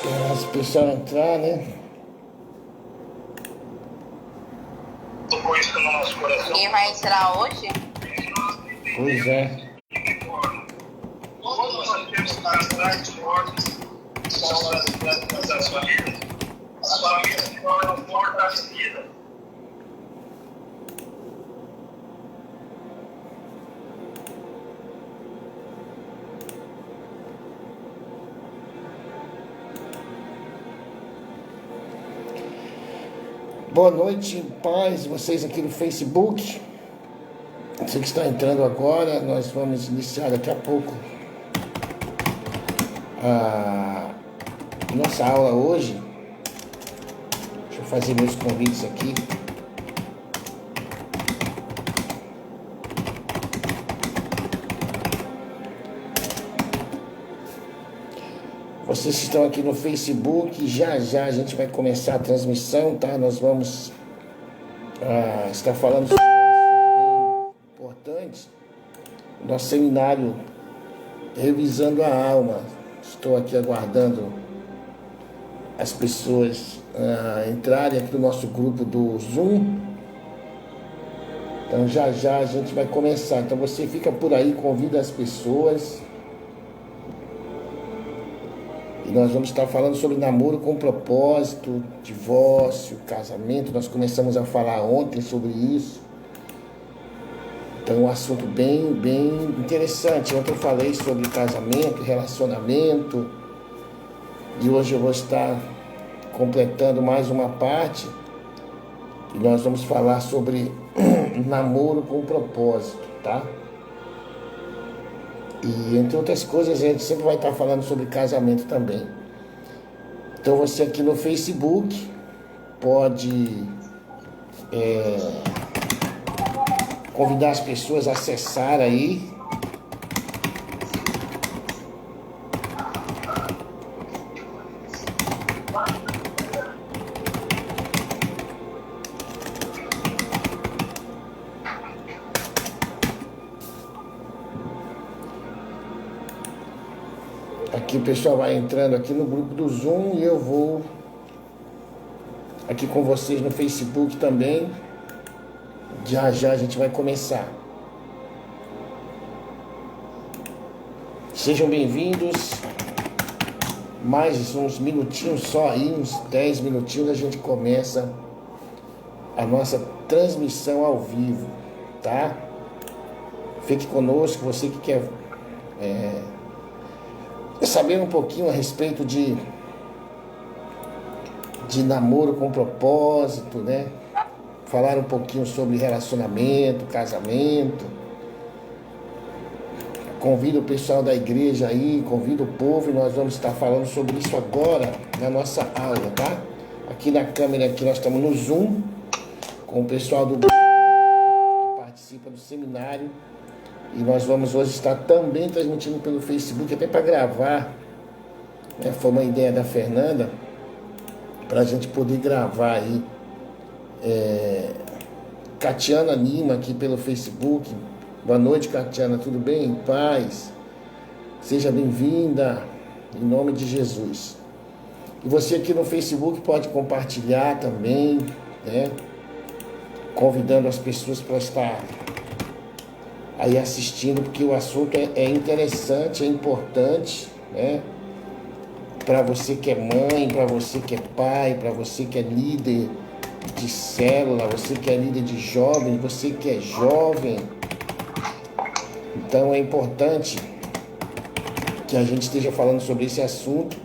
Esperar as pessoas entrar, né? Tocou isso no nosso coração. Ninguém vai entrar hoje? Pois é. Todos nós temos as grandes portas, são das famílias. As famílias se tornam fortalecidas. Boa noite, paz, vocês aqui no Facebook. Você que está entrando agora, nós vamos iniciar daqui a pouco a nossa aula hoje. Deixa eu fazer meus convites aqui. Vocês que estão aqui no Facebook, já já a gente vai começar a transmissão, tá? Nós vamos estar falando sobre um assunto bem importante. Nosso seminário Revisando a Alma. Estou aqui aguardando as pessoas entrarem aqui no nosso grupo do Zoom. Então já já a gente vai começar. Então você fica por aí, convida as pessoas. E nós vamos estar falando sobre namoro com propósito, divórcio, casamento. Nós começamos a falar ontem sobre isso. Então é um assunto bem interessante. Ontem eu falei sobre casamento, relacionamento. E hoje eu vou estar completando mais uma parte. E nós vamos falar sobre namoro com propósito, tá? E entre outras coisas a gente sempre vai estar falando sobre casamento também. Então você aqui no Facebook pode convidar as pessoas a acessar aí. Aqui o pessoal vai entrando aqui no grupo do Zoom e eu vou aqui com vocês no Facebook também. Já já a gente vai começar. Sejam bem-vindos. Mais uns minutinhos só aí, uns 10 minutinhos a gente começa a nossa transmissão ao vivo, tá? Fique conosco, você que quer saber um pouquinho a respeito de namoro com propósito, né? Falar um pouquinho sobre relacionamento, casamento. Convido o pessoal da igreja aí, convido o povo e nós vamos estar falando sobre isso agora na nossa aula, tá? Aqui na câmera, aqui nós estamos no Zoom com o pessoal do que participa do seminário. E nós vamos hoje estar também transmitindo pelo Facebook, até para gravar, né? Foi uma ideia da Fernanda, para a gente poder gravar aí. Catiana Lima aqui pelo Facebook. Boa noite, Catiana, tudo bem? Em paz? Seja bem-vinda, em nome de Jesus. E você aqui no Facebook pode compartilhar também, né? Convidando as pessoas para estar aí assistindo, porque o assunto é interessante, é importante, né? Para você que é mãe, para você que é pai, para você que é líder de célula, você que é líder de jovem, você que é jovem. Então é importante que a gente esteja falando sobre esse assunto.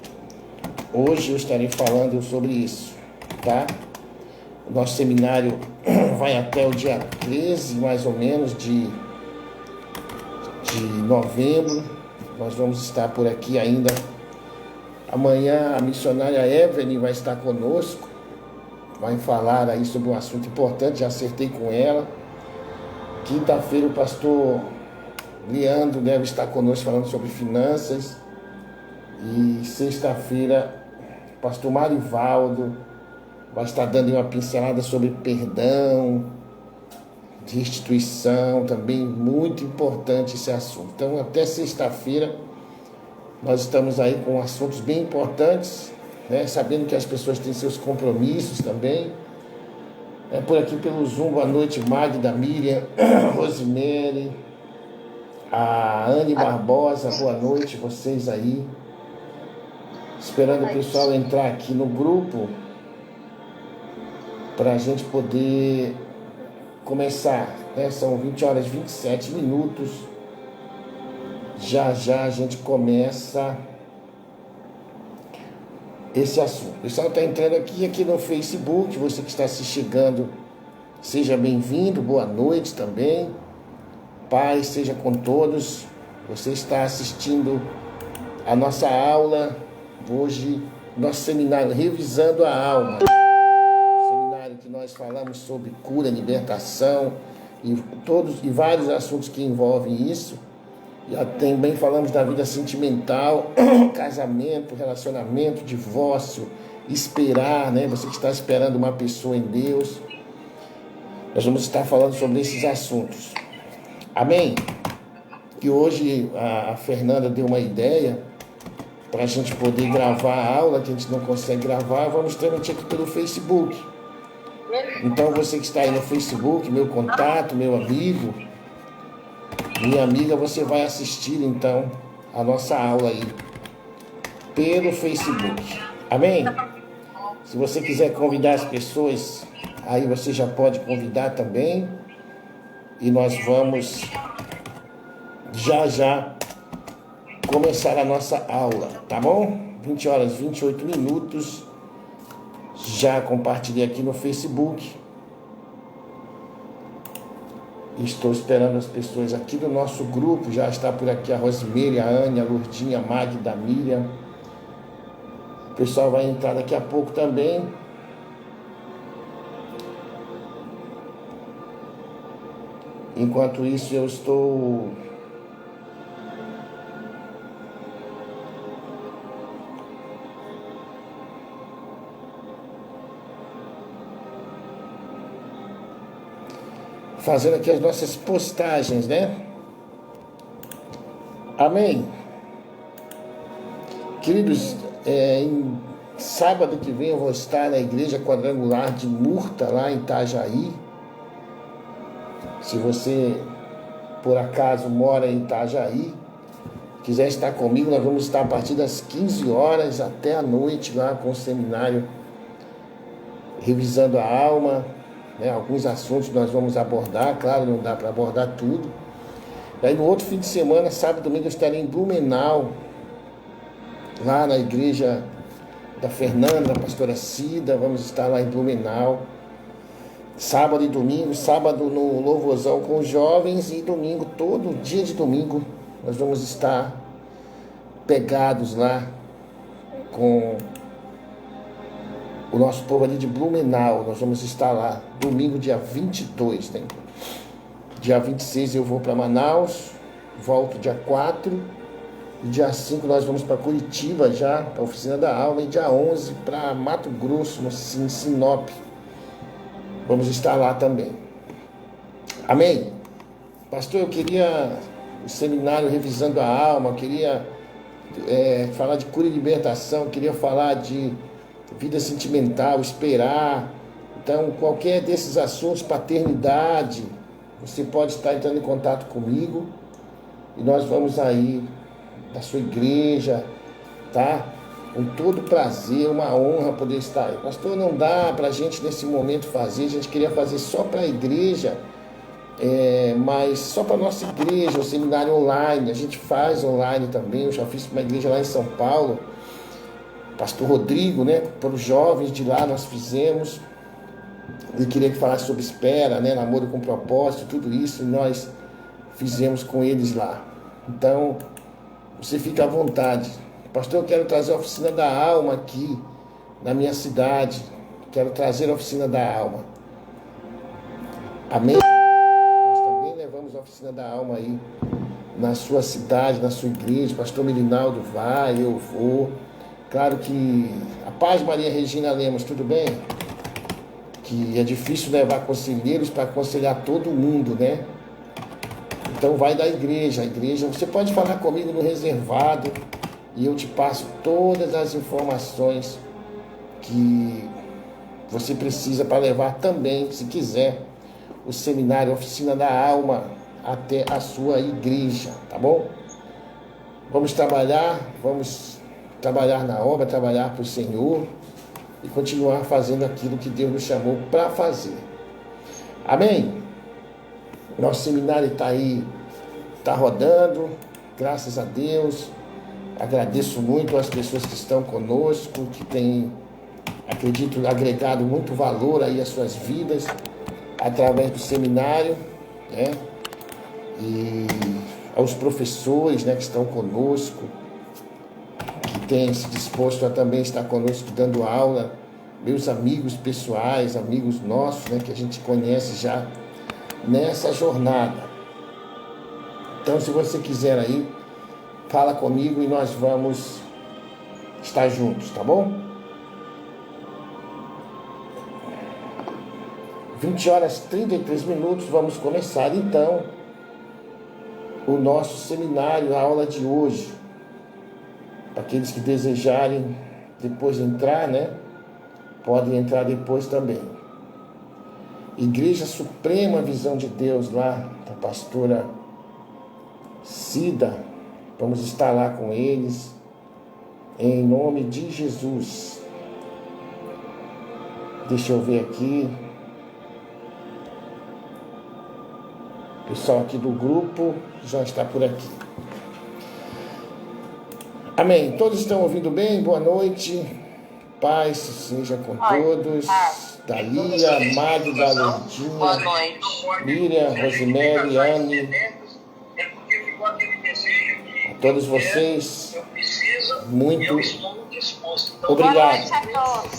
Hoje eu estarei falando sobre isso, tá? O nosso seminário vai até o dia 13, mais ou menos, de novembro. Nós vamos estar por aqui ainda. Amanhã a missionária Evelyn vai estar conosco, vai falar aí sobre um assunto importante, já acertei com ela. Quinta-feira o pastor Leandro deve estar conosco falando sobre finanças. E sexta-feira o pastor Marivaldo vai estar dando uma pincelada sobre perdão, de restituição, também muito importante esse assunto. Então até sexta-feira nós estamos aí com assuntos bem importantes né? Sabendo que as pessoas têm seus compromissos também. Por aqui pelo Zoom, boa noite, Magda, Miriam, Rosemary, a Anne Barbosa, boa noite, vocês aí. Esperando o pessoal entrar aqui no grupo para a gente poder começar, né? São 20 horas e 27 minutos. Já já a gente começa esse assunto. O pessoal está entrando aqui no Facebook. Você que está se chegando, seja bem-vindo, boa noite também. Paz seja com todos. Você está assistindo a nossa aula hoje, nosso seminário Revisando a Alma. Seminário que nós falamos sobre cura, libertação e vários assuntos que envolvem isso. Já também falamos da vida sentimental, casamento, relacionamento, divórcio, esperar, né? Você que está esperando uma pessoa em Deus. Nós vamos estar falando sobre esses assuntos. Amém? E hoje a Fernanda deu uma ideia para a gente poder gravar a aula, que a gente não consegue gravar, vamos transmitir aqui pelo Facebook. Então você que está aí no Facebook, meu contato, meu amigo, minha amiga, você vai assistir então a nossa aula aí pelo Facebook. Amém? Se você quiser convidar as pessoas, aí você já pode convidar também. E nós vamos já já começar a nossa aula, tá bom? 20 horas e 28 minutos. Já compartilhei aqui no Facebook. Estou esperando as pessoas aqui do nosso grupo. Já está por aqui a Rosemary, a Anne, a Lourdinha, a Magda, a Miriam. O pessoal vai entrar daqui a pouco também. Enquanto isso, eu estou fazendo aqui as nossas postagens, né? Amém? Queridos, em sábado que vem eu vou estar na Igreja Quadrangular de Murta, lá em Itajaí. Se você, por acaso, mora em Itajaí, quiser estar comigo, nós vamos estar a partir das 15 horas até a noite lá com o seminário Revisando a Alma. Alguns assuntos nós vamos abordar, claro, não dá para abordar tudo. Aí no outro fim de semana, sábado e domingo, eu estarei em Blumenau, lá na igreja da Fernanda, da pastora Cida. Vamos estar lá em Blumenau, sábado e domingo. Sábado no louvorzão com os jovens e domingo, todo dia de domingo, nós vamos estar pegados lá com o nosso povo ali de Blumenau. Nós vamos estar lá domingo, dia 22, né? Dia 26 eu vou para Manaus, volto dia 4. E dia 5 nós vamos para Curitiba já, para a Oficina da Alma. E dia 11 para Mato Grosso, em Sinop. Vamos estar lá também. Amém? Pastor, eu queria o seminário Revisando a Alma, queria falar de cura e libertação, queria falar de vida sentimental, esperar. Então, qualquer desses assuntos, paternidade, você pode estar entrando em contato comigo e nós vamos aí da sua igreja, tá? Com todo prazer, uma honra poder estar aí. Pastor, não dá pra gente nesse momento fazer, a gente queria fazer só para a igreja, mas só para nossa igreja, o seminário online. A gente faz online também, eu já fiz para uma igreja lá em São Paulo, pastor Rodrigo, né? Para os jovens de lá nós fizemos. Ele queria que falasse sobre espera, né? Namoro com propósito, tudo isso, e nós fizemos com eles lá. Então, você fica à vontade. Pastor, eu quero trazer a Oficina da Alma aqui na minha cidade. Quero trazer a Oficina da Alma. Amém? Nós também levamos a Oficina da Alma aí na sua cidade, na sua igreja. Pastor Mirinaldo vai, eu vou. Claro que a paz, Maria Regina Lemos, tudo bem? Que é difícil levar conselheiros para aconselhar todo mundo, né? Então vai da igreja. A igreja, você pode falar comigo no reservado e eu te passo todas as informações que você precisa para levar também, se quiser, o seminário Oficina da Alma até a sua igreja, tá bom? Vamos trabalhar na obra, trabalhar para o Senhor e continuar fazendo aquilo que Deus nos chamou para fazer. Amém? Nosso seminário está aí, está rodando, graças a Deus. Agradeço muito às pessoas que estão conosco, que têm, acredito, agregado muito valor aí às suas vidas através do seminário, né? E aos professores, né, que estão conosco, que têm se disposto a também estar conosco dando aula, meus amigos pessoais, amigos nossos, né, que a gente conhece já nessa jornada. Então, se você quiser aí, fala comigo e nós vamos estar juntos, tá bom? 20h33, vamos começar então o nosso seminário, a aula de hoje. Para aqueles que desejarem depois entrar, né? Podem entrar depois também. Igreja Suprema Visão de Deus, lá da pastora Cida. Vamos estar lá com eles, em nome de Jesus. Deixa eu ver aqui. O pessoal aqui do grupo já está por aqui. Amém. Todos estão ouvindo bem? Boa noite. Paz seja com todos. Dalia, Magda, Lourdinha, Miriam, Rosemary, Anne. A todos vocês, muito obrigado.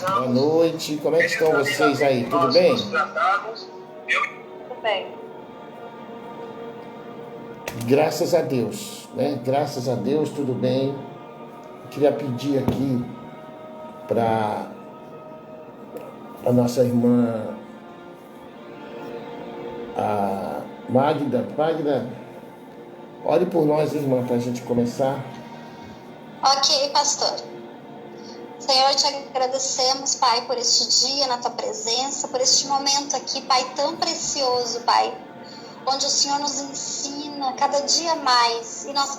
Boa noite. Como é que estão vocês aí? Tudo bem? Tudo bem. Graças a Deus, né? Graças a Deus, tudo bem. Eu queria pedir aqui para a nossa irmã, a Magda. Magda, ore por nós, irmã, para a gente começar. Ok, pastor. Senhor, te agradecemos, Pai, por este dia na tua presença, por este momento aqui, Pai, tão precioso, Pai, onde o Senhor nos ensina cada dia mais, e nós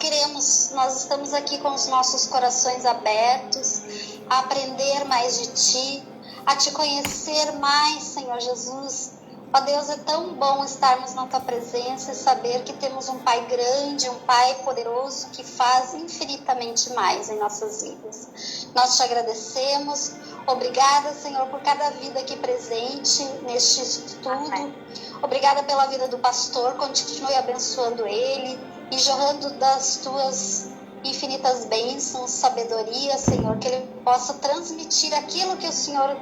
estamos aqui com os nossos corações abertos, a aprender mais de Ti, a Te conhecer mais, Senhor Jesus. Ó Deus, é tão bom estarmos na Tua presença e saber que temos um Pai grande, um Pai poderoso que faz infinitamente mais em nossas vidas. Nós Te agradecemos. Obrigada, Senhor, por cada vida aqui presente neste estudo. Obrigada pela vida do pastor. Continue abençoando ele e jorrando das Tuas infinitas bênçãos, sabedoria, Senhor, que ele possa transmitir aquilo que o Senhor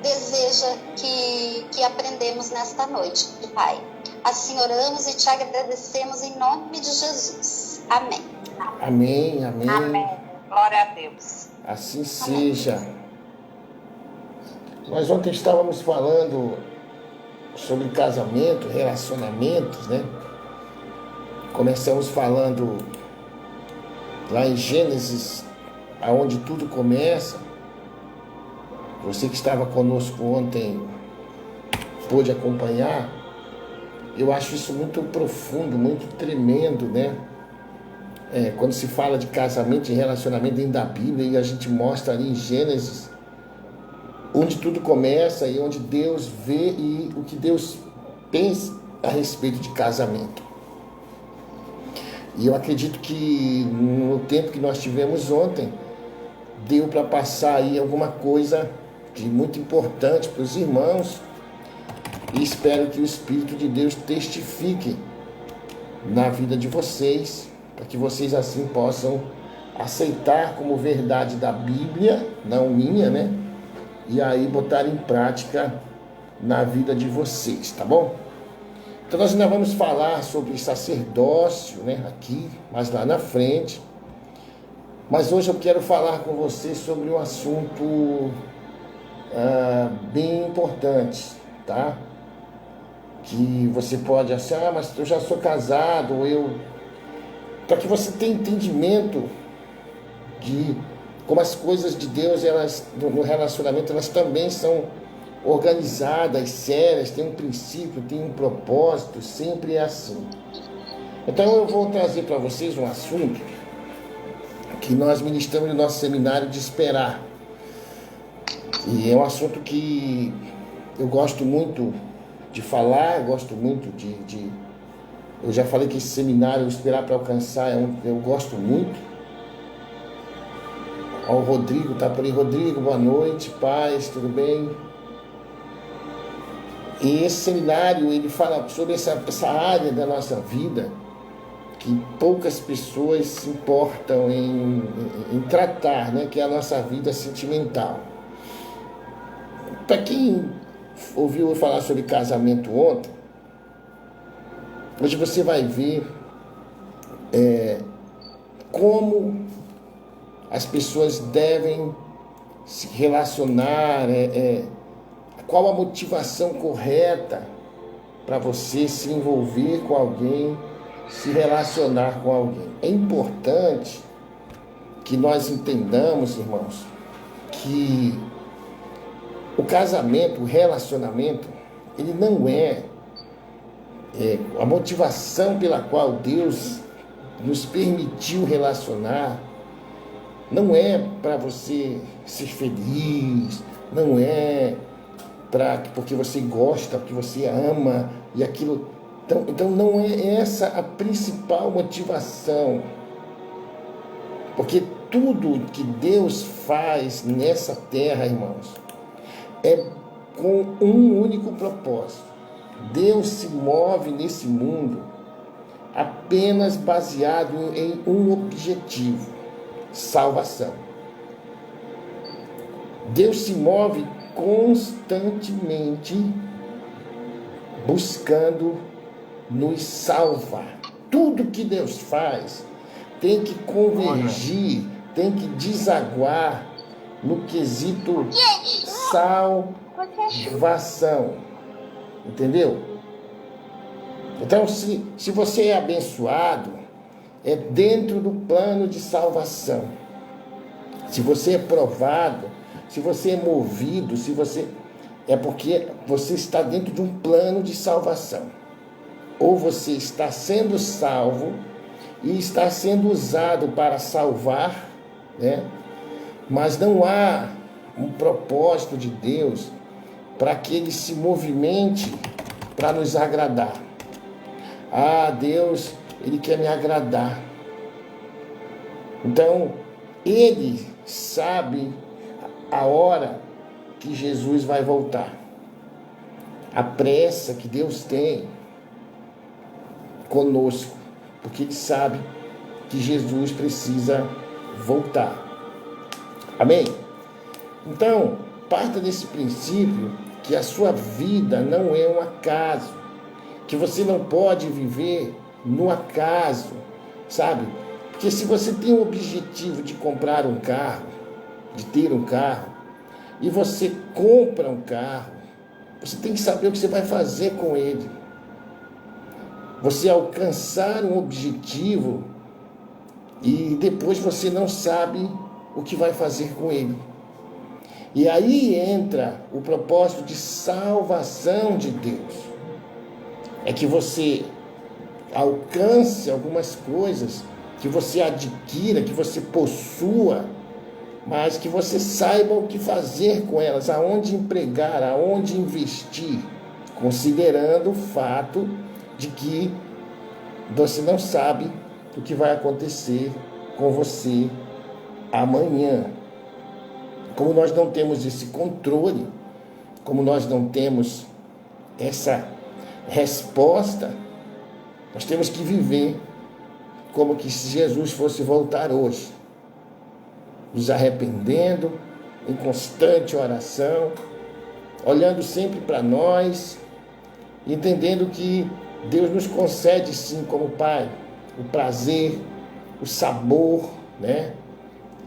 deseja que aprendemos nesta noite, Pai. Assim oramos e Te agradecemos em nome de Jesus. Amém. Amém, amém. Amém. Glória a Deus. Assim seja. Nós ontem estávamos falando sobre casamento, relacionamentos, né? Começamos falando lá em Gênesis, aonde tudo começa. Você que estava conosco ontem pôde acompanhar. Eu acho isso muito profundo, muito tremendo, né? Quando se fala de casamento e relacionamento dentro da Bíblia, e a gente mostra ali em Gênesis onde tudo começa e onde Deus vê e o que Deus pensa a respeito de casamento. E eu acredito que no tempo que nós tivemos ontem, deu para passar aí alguma coisa de muito importante para os irmãos, e espero que o Espírito de Deus testifique na vida de vocês, para que vocês assim possam aceitar como verdade da Bíblia, não minha, né? E aí botar em prática na vida de vocês, tá bom? Então nós ainda vamos falar sobre sacerdócio, né, aqui, mais lá na frente. Mas hoje eu quero falar com vocês sobre um assunto bem importante, tá? Que você pode achar, mas eu já sou casado, para que você tenha entendimento de como as coisas de Deus, elas no relacionamento, elas também são organizadas, sérias, tem um princípio, tem um propósito, sempre é assim. Então eu vou trazer para vocês um assunto que nós ministramos no nosso seminário de esperar. E é um assunto que eu gosto muito de falar, eu gosto muito eu já falei que esse seminário, Esperar para Alcançar, eu gosto muito. Ó, o Rodrigo está por aí. Rodrigo, boa noite, paz, tudo bem? E esse seminário, ele fala sobre essa área da nossa vida que poucas pessoas se importam em tratar, né? Que é a nossa vida sentimental. Para quem ouviu eu falar sobre casamento ontem, hoje você vai ver como as pessoas devem se relacionar, qual a motivação correta para você se envolver com alguém, se relacionar com alguém. É importante que nós entendamos, irmãos, que o casamento, o relacionamento, ele não é a motivação pela qual Deus nos permitiu relacionar, não é para você ser feliz, não é porque você gosta, porque você ama e aquilo. Então não é essa a principal motivação. Porque tudo que Deus faz nessa terra, irmãos, é com um único propósito. Deus se move nesse mundo apenas baseado em um objetivo: salvação. Deus se move constantemente buscando nos salvar. Tudo que Deus faz tem que convergir, tem que desaguar no quesito salvação. Entendeu? Então, se você é abençoado, é dentro do plano de salvação. Se você é provado, se você é movido, é porque você está dentro de um plano de salvação. Ou você está sendo salvo e está sendo usado para salvar, né? Mas não há um propósito de Deus para que ele se movimente para nos agradar. Ah, Deus, ele quer me agradar. Então, ele sabe a hora que Jesus vai voltar. A pressa que Deus tem conosco, porque ele sabe que Jesus precisa voltar. Amém? Então, parta desse princípio que a sua vida não é um acaso, que você não pode viver no acaso, sabe? Porque se você tem o objetivo de comprar um carro, de ter um carro, e você compra um carro, você tem que saber o que você vai fazer com ele. Você alcançar um objetivo e depois você não sabe o que vai fazer com ele. E aí entra o propósito de salvação de Deus. É que você alcance algumas coisas, que você adquira, que você possua, mas que você saiba o que fazer com elas, aonde empregar, aonde investir, considerando o fato de que você não sabe o que vai acontecer com você amanhã. Como nós não temos esse controle, como nós não temos essa resposta, nós temos que viver como que se Jesus fosse voltar hoje, nos arrependendo, em constante oração, olhando sempre para nós, entendendo que Deus nos concede sim como Pai o prazer, o sabor, né?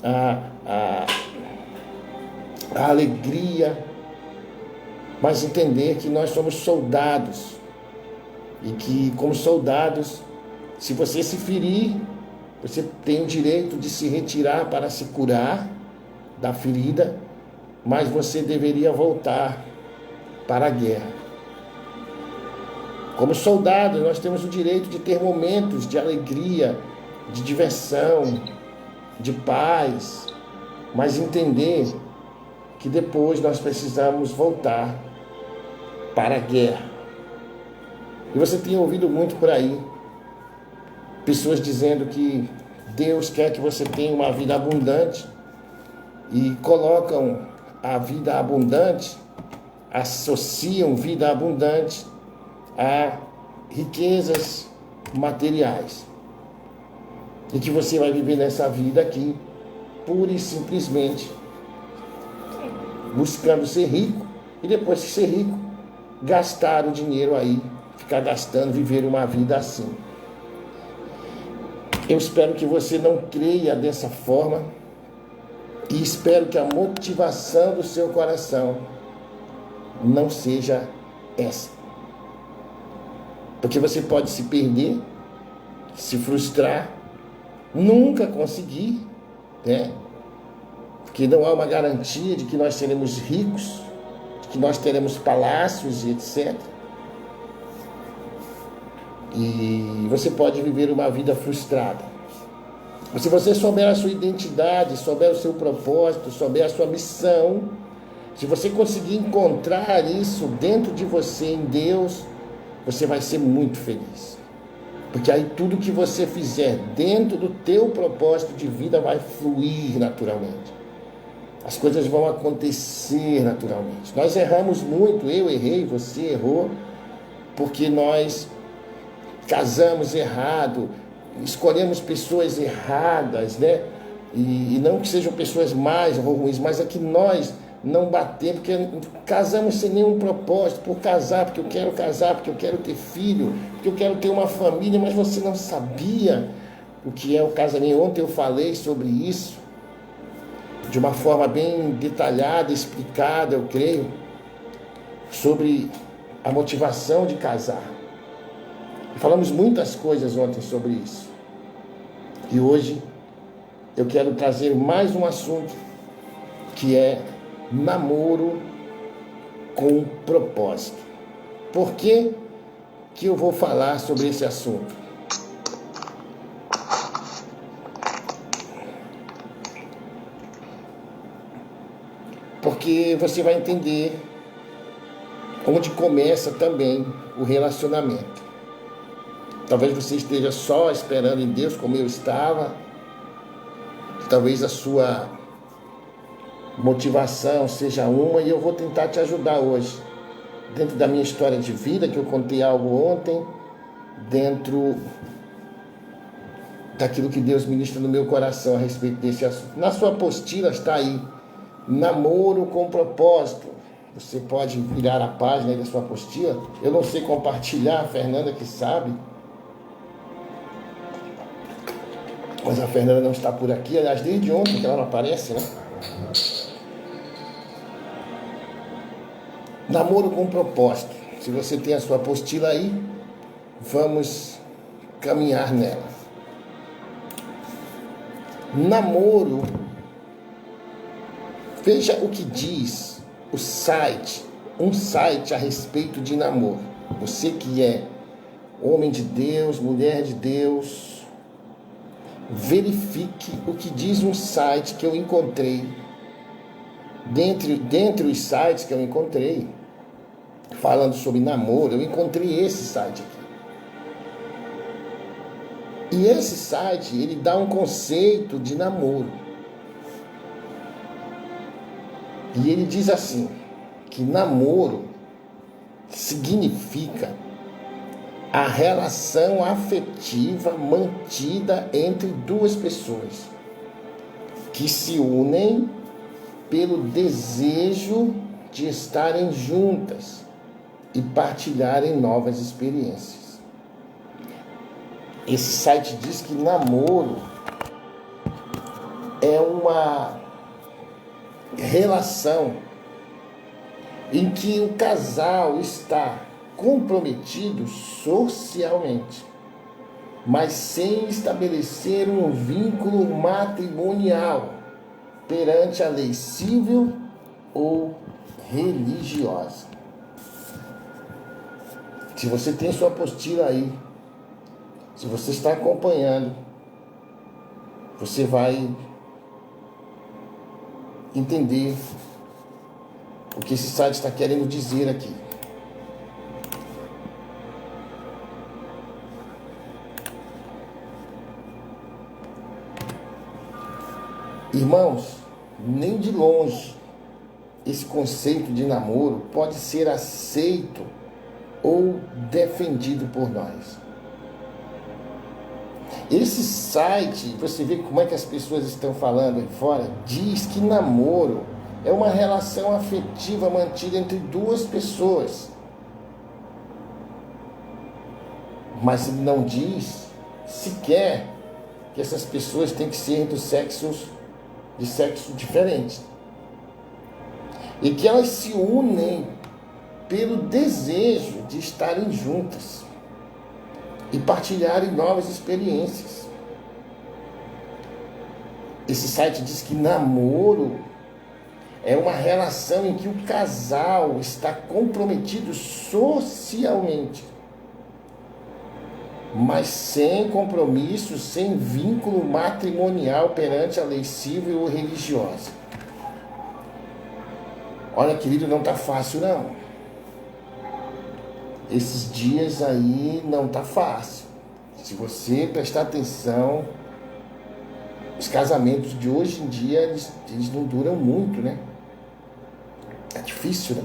a alegria, mas entender que nós somos soldados e que, como soldados, se você se ferir, você tem o direito de se retirar para se curar, da ferida, mas você deveria voltar para a guerra. Como soldado, nós temos o direito de ter momentos de alegria, de diversão, de paz, mas entender que depois nós precisamos voltar para a guerra. E você tem ouvido muito por aí, pessoas dizendo que Deus quer que você tenha uma vida abundante e colocam a vida abundante, associam vida abundante a riquezas materiais. E que você vai viver nessa vida aqui, pura e simplesmente, buscando ser rico, e depois de ser rico, gastar o dinheiro aí, ficar gastando, viver uma vida assim. Eu espero que você não creia dessa forma, e espero que a motivação do seu coração não seja essa. Porque você pode se perder, se frustrar, nunca conseguir, né? Porque não há uma garantia de que nós seremos ricos, de que nós teremos palácios e etc. E você pode viver uma vida frustrada. Mas se você souber a sua identidade, souber o seu propósito, souber a sua missão, se você conseguir encontrar isso dentro de você, em Deus, você vai ser muito feliz. Porque aí tudo que você fizer dentro do teu propósito de vida vai fluir naturalmente. As coisas vão acontecer naturalmente. Nós erramos muito, eu errei, você errou, porque nós casamos errado, escolhemos pessoas erradas, né? E não que sejam pessoas mais ruins, mas é que nós não batemos, porque casamos sem nenhum propósito, por casar, porque eu quero casar, porque eu quero ter filho, porque eu quero ter uma família, mas você não sabia o que é o casamento. Ontem eu falei sobre isso, de uma forma bem detalhada, explicada, eu creio, sobre a motivação de casar. Falamos muitas coisas ontem sobre isso. E hoje eu quero trazer mais um assunto, que é namoro com propósito. Por que eu vou falar sobre esse assunto? Porque você vai entender onde começa também o relacionamento. Talvez você esteja só esperando em Deus, como eu estava. Talvez a sua motivação seja uma, e eu vou tentar te ajudar hoje. Dentro da minha história de vida, que eu contei algo ontem, dentro daquilo que Deus ministra no meu coração a respeito desse assunto. Na sua apostila está aí, namoro com propósito. Você pode virar a página aí da sua apostila. Eu não sei compartilhar, a Fernanda que sabe. Mas a Fernanda não está por aqui, aliás, desde ontem que ela não aparece, né? Namoro com propósito. Se você tem a sua apostila aí, vamos caminhar nela. Namoro. Veja o que diz o site, um site a respeito de namoro. Você que é homem de Deus, mulher de Deus, verifique o que diz um site que eu encontrei. Dentre os sites que eu encontrei, falando sobre namoro, eu encontrei esse site aqui. E esse site, ele dá um conceito de namoro. E ele diz assim, que namoro significa a relação afetiva mantida entre duas pessoas que se unem pelo desejo de estarem juntas e partilharem novas experiências. Esse site diz que namoro é uma relação em que o casal está comprometido socialmente, mas sem estabelecer um vínculo matrimonial. perante a lei civil ou religiosa. Se você tem sua apostila aí, se você está acompanhando, você vai entender o que esse site está querendo dizer aqui. Irmãos, nem de longe esse conceito de namoro pode ser aceito ou defendido por nós. Esse site, você vê como é que as pessoas estão falando aí fora, diz que namoro é uma relação afetiva mantida entre duas pessoas. Mas ele não diz sequer que essas pessoas têm que ser de sexo diferente. E que elas se unem pelo desejo de estarem juntas e partilharem novas experiências. Esse site diz que namoro é uma relação em que o casal está comprometido socialmente, mas sem compromisso, sem vínculo matrimonial perante a lei civil ou religiosa. Olha, querido, não está fácil, não. Esses dias aí não está fácil. Se você prestar atenção, os casamentos de hoje em dia, eles não duram muito, né? É difícil, né?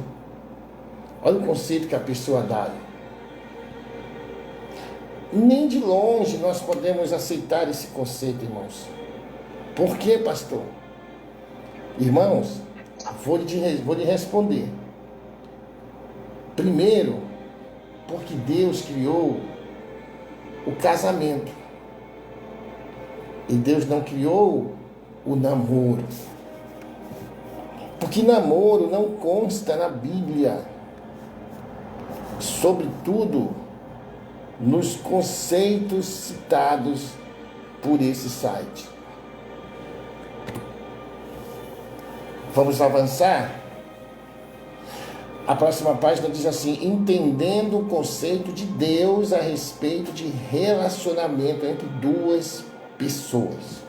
Olha o conceito que a pessoa dá. Nem de longe nós podemos aceitar esse conceito, irmãos. Por quê, pastor? Irmãos, vou lhe responder. Primeiro, porque Deus criou o casamento. E Deus não criou o namoro. Porque namoro não consta na Bíblia. Sobretudo nos conceitos citados por esse site. Vamos avançar? A próxima página diz assim: entendendo o conceito de Deus a respeito de relacionamento entre duas pessoas.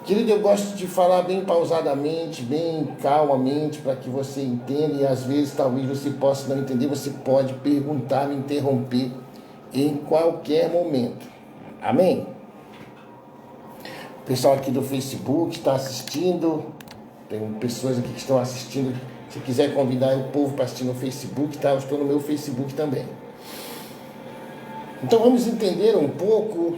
Querido, eu gosto de falar bem pausadamente, bem calmamente, para que você entenda, e às vezes talvez você possa não entender, você pode perguntar, me interromper em qualquer momento. Amém? O pessoal aqui do Facebook está assistindo, tem pessoas aqui que estão assistindo. Se quiser convidar o povo para assistir no Facebook, tá? Eu estou no meu Facebook também. Então vamos entender um pouco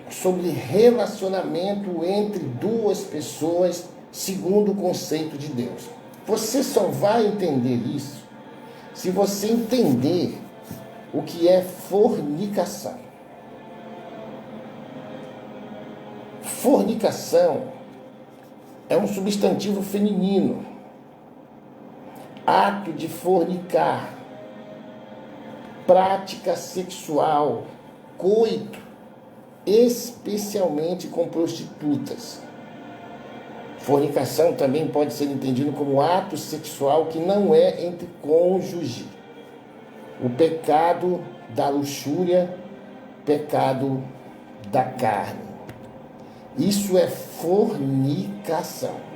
sobre relacionamento entre duas pessoas segundo o conceito de Deus. Você só vai entender isso se você entender o que é fornicação. Fornicação é um substantivo feminino. Ato de fornicar, prática sexual, coito, especialmente com prostitutas. Fornicação também pode ser entendido como ato sexual que não é entre cônjuge. O pecado da luxúria, pecado da carne. Isso é fornicação.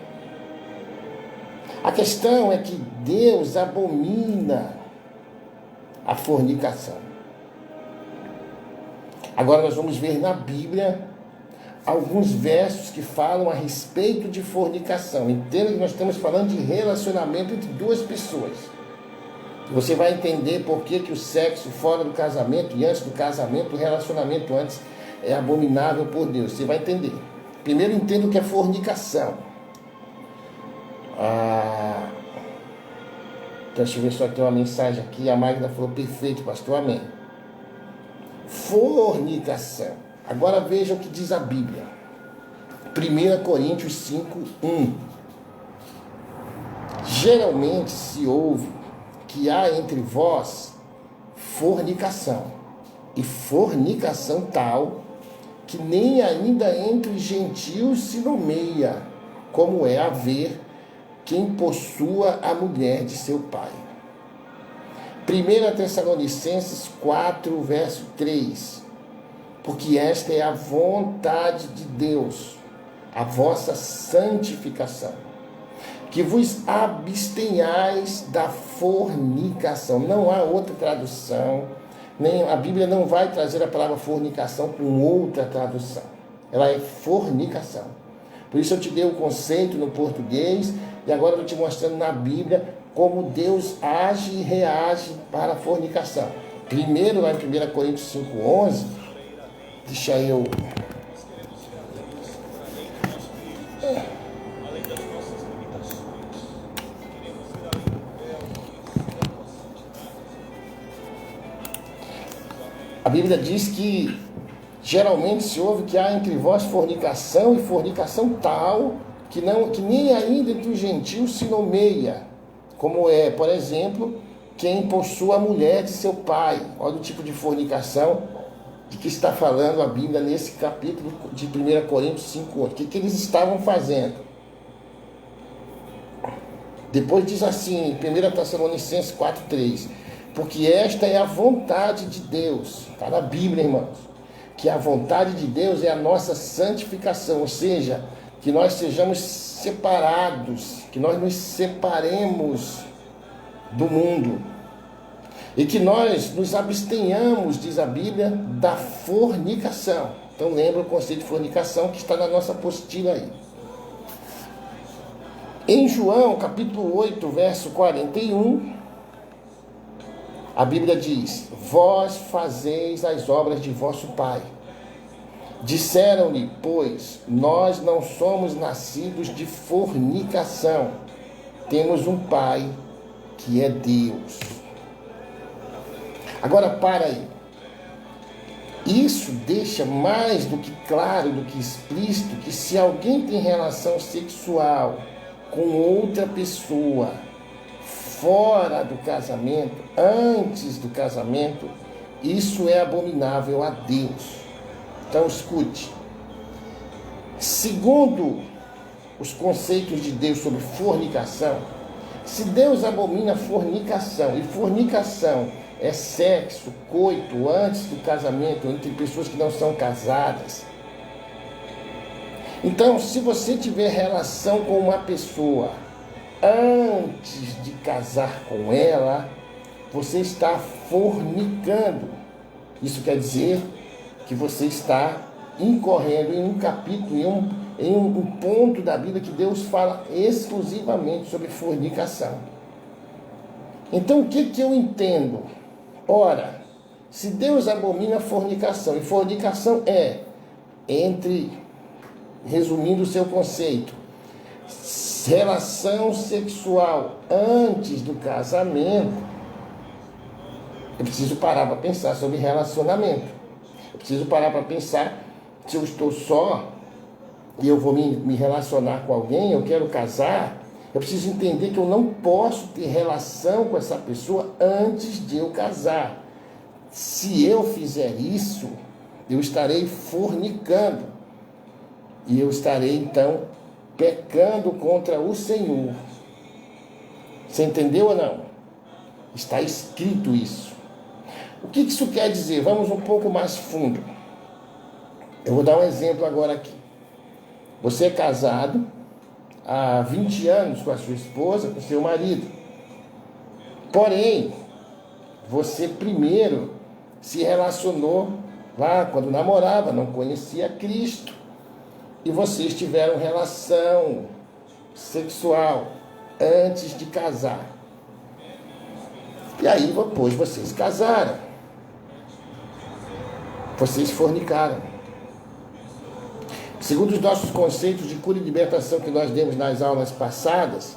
A questão é que Deus abomina a fornicação. Agora nós vamos ver na Bíblia alguns versos que falam a respeito de fornicação. Entenda que nós estamos falando de relacionamento entre duas pessoas. Você vai entender por que o sexo fora do casamento e antes do casamento, o relacionamento antes é abominável por Deus. Você vai entender. Primeiro entenda o que é fornicação. Deixa eu ver se eu tenho uma mensagem aqui. A Magda falou: perfeito, pastor, amém. Fornicação. Agora veja o que diz a Bíblia. 1 Coríntios 5:1. Geralmente se ouve que há entre vós fornicação, e fornicação tal que nem ainda entre gentios se nomeia, como é haver quem possua a mulher de seu pai. 1 Tessalonicenses 4, verso 3. Porque esta é a vontade de Deus, a vossa santificação, que vos abstenhais da fornicação. Não há outra tradução, nem a Bíblia não vai trazer a palavra fornicação com outra tradução. Ela é fornicação. Por isso eu te dei o conceito no português e agora eu estou te mostrando na Bíblia como Deus age e reage para a fornicação. Primeiro, lá em 1 Coríntios 5:11, deixa eu... A Bíblia diz que geralmente se ouve que há entre vós fornicação, e fornicação tal que nem ainda entre os gentios se nomeia, como é, por exemplo, quem possua a mulher de seu pai. Olha o tipo de fornicação de que está falando a Bíblia nesse capítulo de 1 Coríntios 5:8. O que eles estavam fazendo? Depois diz assim, em 1 Tessalonicenses 4:3, porque esta é a vontade de Deus. Está na Bíblia, irmãos. Que a vontade de Deus é a nossa santificação, ou seja, que nós sejamos separados, que nós nos separemos do mundo. E que nós nos abstenhamos, diz a Bíblia, da fornicação. Então lembra o conceito de fornicação que está na nossa apostila aí. Em João, capítulo 8, verso 41, a Bíblia diz: vós fazeis as obras de vosso pai. Disseram-lhe, pois, nós não somos nascidos de fornicação. Temos um pai que é Deus. Agora para aí. Isso deixa mais do que claro, do que explícito, que se alguém tem relação sexual com outra pessoa fora do casamento, antes do casamento, isso é abominável a Deus. Então escute. Segundo os conceitos de Deus sobre fornicação, se Deus abomina fornicação, e fornicação é sexo, coito, antes do casamento, entre pessoas que não são casadas. Então, se você tiver relação com uma pessoa antes de casar com ela, você está fornicando. Isso quer dizer que você está incorrendo em um capítulo, em um ponto da Bíblia que Deus fala exclusivamente sobre fornicação. Então, o que eu entendo? Ora, se Deus abomina a fornicação, e fornicação é, resumindo o seu conceito, relação sexual antes do casamento, eu preciso parar para pensar sobre relacionamento. Eu preciso parar para pensar, se eu estou só e eu vou me relacionar com alguém, eu quero casar, eu preciso entender que eu não posso ter relação com essa pessoa antes de eu casar. Se eu fizer isso, eu estarei fornicando. E eu estarei, então, pecando contra o Senhor. Você entendeu ou não? Está escrito isso. O que isso quer dizer? Vamos um pouco mais fundo. Eu vou dar um exemplo agora aqui. Você é casado há 20 anos com a sua esposa, com seu marido. Porém, você primeiro se relacionou lá quando namorava, não conhecia Cristo. E vocês tiveram relação sexual antes de casar. E aí depois vocês casaram. Vocês fornicaram. Segundo os nossos conceitos de cura e libertação que nós demos nas aulas passadas,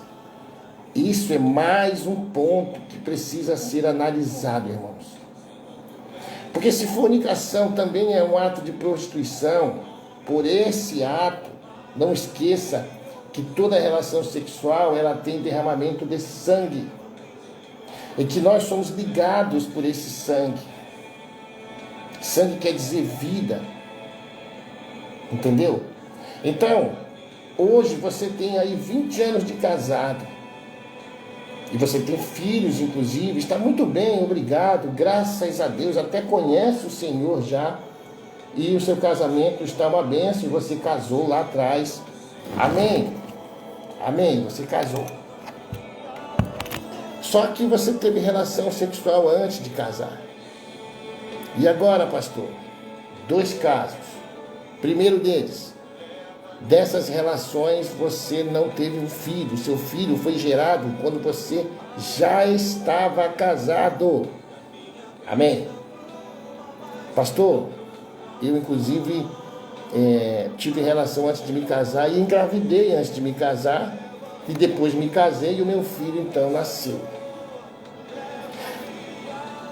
isso é mais um ponto que precisa ser analisado, irmãos. Porque se fornicação também é um ato de prostituição, por esse ato, não esqueça que toda relação sexual ela tem derramamento de sangue. E que nós somos ligados por esse sangue. Sangue quer dizer vida. Entendeu? Então, hoje você tem aí 20 anos de casado. E você tem filhos, inclusive. Está muito bem, obrigado. Graças a Deus. Até conhece o Senhor já. E o seu casamento está uma bênção. E você casou lá atrás. Amém. Amém. Você casou. Só que você teve relação sexual antes de casar. E agora, pastor? 2 casos. Primeiro deles, dessas relações você não teve um filho. Seu filho foi gerado quando você já estava casado. Amém? Pastor, eu inclusive tive relação antes de me casar e engravidei antes de me casar. E depois me casei e o meu filho então nasceu.